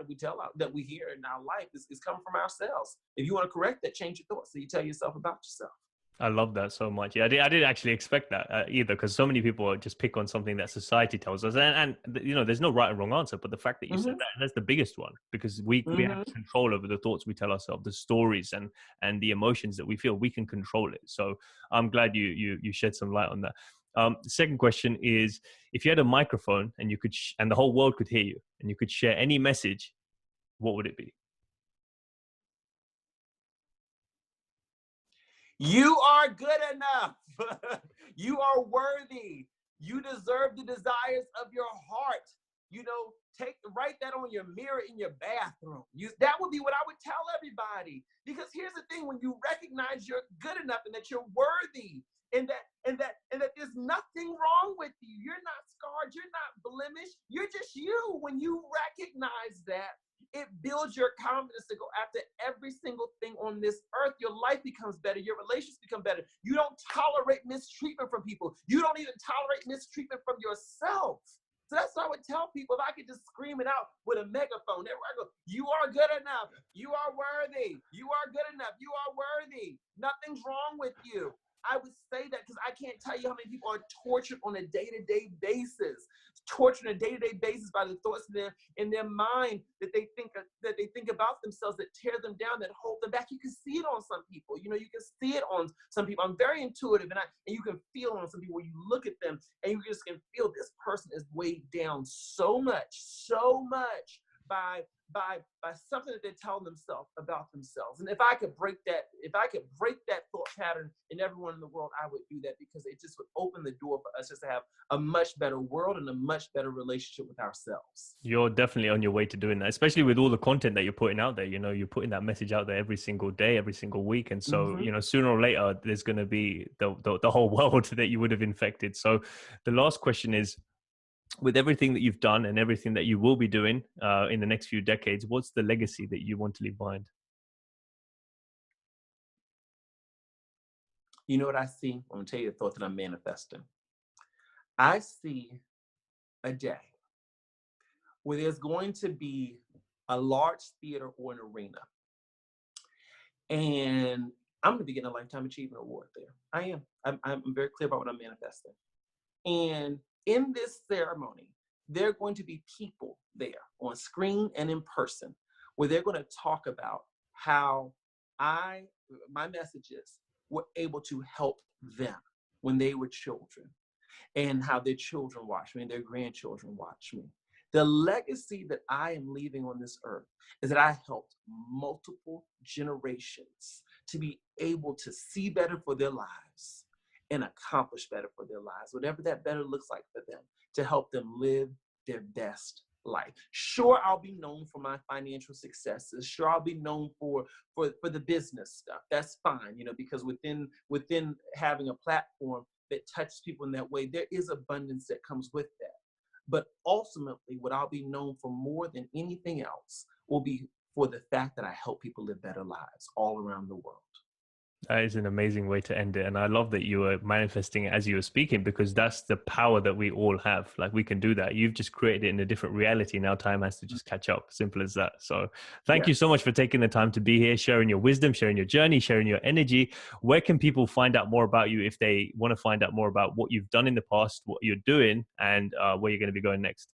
that we hear in our life is coming from ourselves. If you want to correct that, change your thoughts. So you tell yourself about yourself. I love that so much. Yeah, I didn't actually expect that either, because so many people just pick on something that society tells us, and there's no right and wrong answer. But the fact that you said that, that's the biggest one, because we have control over the thoughts we tell ourselves, the stories and the emotions that we feel. We can control it. So I'm glad you shed some light on that. The second question is, if you had a microphone and you could and the whole world could hear you, and you could share any message, what would it be? You are good enough. You are worthy. You deserve the desires of your heart. Write that on your mirror in your bathroom. That would be what I would tell everybody. Because here's the thing: when you recognize you're good enough and that you're worthy, and that there's nothing wrong with you, you're not scarred, you're not blemished, you're just you. When you recognize that, it builds your confidence to go after every single thing on this earth. Your life becomes better. Your relationships become better. You don't tolerate mistreatment from people. You don't even tolerate mistreatment from yourself. So that's what I would tell people. If I could just scream it out with a megaphone, everywhere I go, you are good enough. You are worthy. You are good enough. You are worthy. Nothing's wrong with you. I would say that because I can't tell you how many people are tortured on a day-to-day basis, tortured on a day-to-day basis by the thoughts in their mind that they think about themselves, that tear them down, that hold them back. You can see it on some people. You can see it on some people. I'm very intuitive, and you can feel it on some people where you look at them and you just can feel this person is weighed down so much by something that they tell themselves about themselves. And if I could break that thought pattern in everyone in the world, I would do that, because it just would open the door for us just to have a much better world and a much better relationship with ourselves. You're definitely on your way to doing that, especially with all the content that you're putting out there. You're putting that message out there every single day, every single week. And so, sooner or later, there's going to be the whole world that you would have infected. So the last question is, with everything that you've done and everything that you will be doing in the next few decades, what's the legacy that you want to leave behind? You know what I see? I'm going to tell you the thought that I'm manifesting. I see a day where there's going to be a large theater or an arena. And I'm going to be getting a Lifetime Achievement Award there. I am. I'm very clear about what I'm manifesting. And in this ceremony, there are going to be people there on screen and in person where they're going to talk about how my messages were able to help them when they were children, and how their children watch me and their grandchildren watch me. The legacy that I am leaving on this earth is that I helped multiple generations to be able to see better for their lives and accomplish better for their lives, whatever that better looks like for them, to help them live their best life. Sure, I'll be known for my financial successes. Sure, I'll be known for the business stuff. That's fine, because within having a platform that touches people in that way, there is abundance that comes with that. But ultimately, what I'll be known for more than anything else will be for the fact that I help people live better lives all around the world. That is an amazing way to end it. And I love that you were manifesting it as you were speaking, because that's the power that we all have. Like, we can do that. You've just created it in a different reality. Now time has to just catch up. Simple as that. So thank you so much for taking the time to be here, sharing your wisdom, sharing your journey, sharing your energy. Where can people find out more about you if they want to find out more about what you've done in the past, what you're doing, and where you're going to be going next?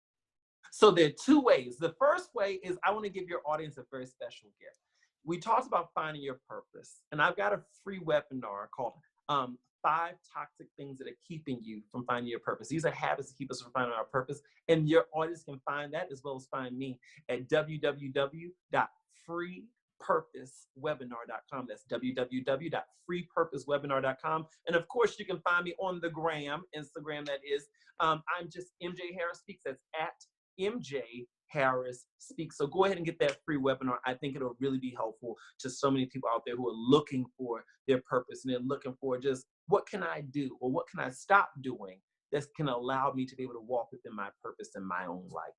So there are two ways. The first way is I want to give your audience a very special gift. We talked about finding your purpose, and I've got a free webinar called 5 Toxic Things That Are Keeping You from Finding Your Purpose. These are habits that keep us from finding our purpose, and your audience can find that as well as find me at www.freepurpose.com. freepurposewebinar.com. That's www.freepurposewebinar.com. And of course, you can find me on the Instagram, that is. I'm just MJ Harris Speaks. That's at MJ Harris Speaks. So go ahead and get that free webinar. I think it'll really be helpful to so many people out there who are looking for their purpose, and they're looking for just, what can I do, or what can I stop doing that can allow me to be able to walk within my purpose in my own light.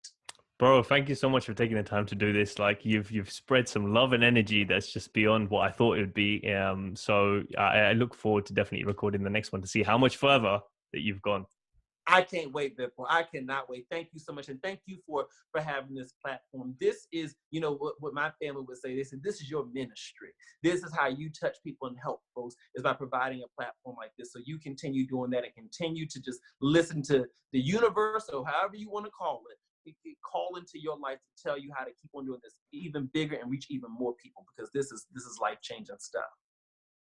Bro, thank you so much for taking the time to do this. Like you've spread some love and energy that's just beyond what I thought it would be. So I look forward to definitely recording the next one to see how much further that you've gone. I can't wait, Vipul. I cannot wait. Thank you so much. And thank you for having this platform. This is, what my family would say. They said, this is your ministry. This is how you touch people and help folks, is by providing a platform like this. So you continue doing that and continue to just listen to the universe, or however you want to call it, call into your life to tell you how to keep on doing this even bigger and reach even more people, because this is life-changing stuff.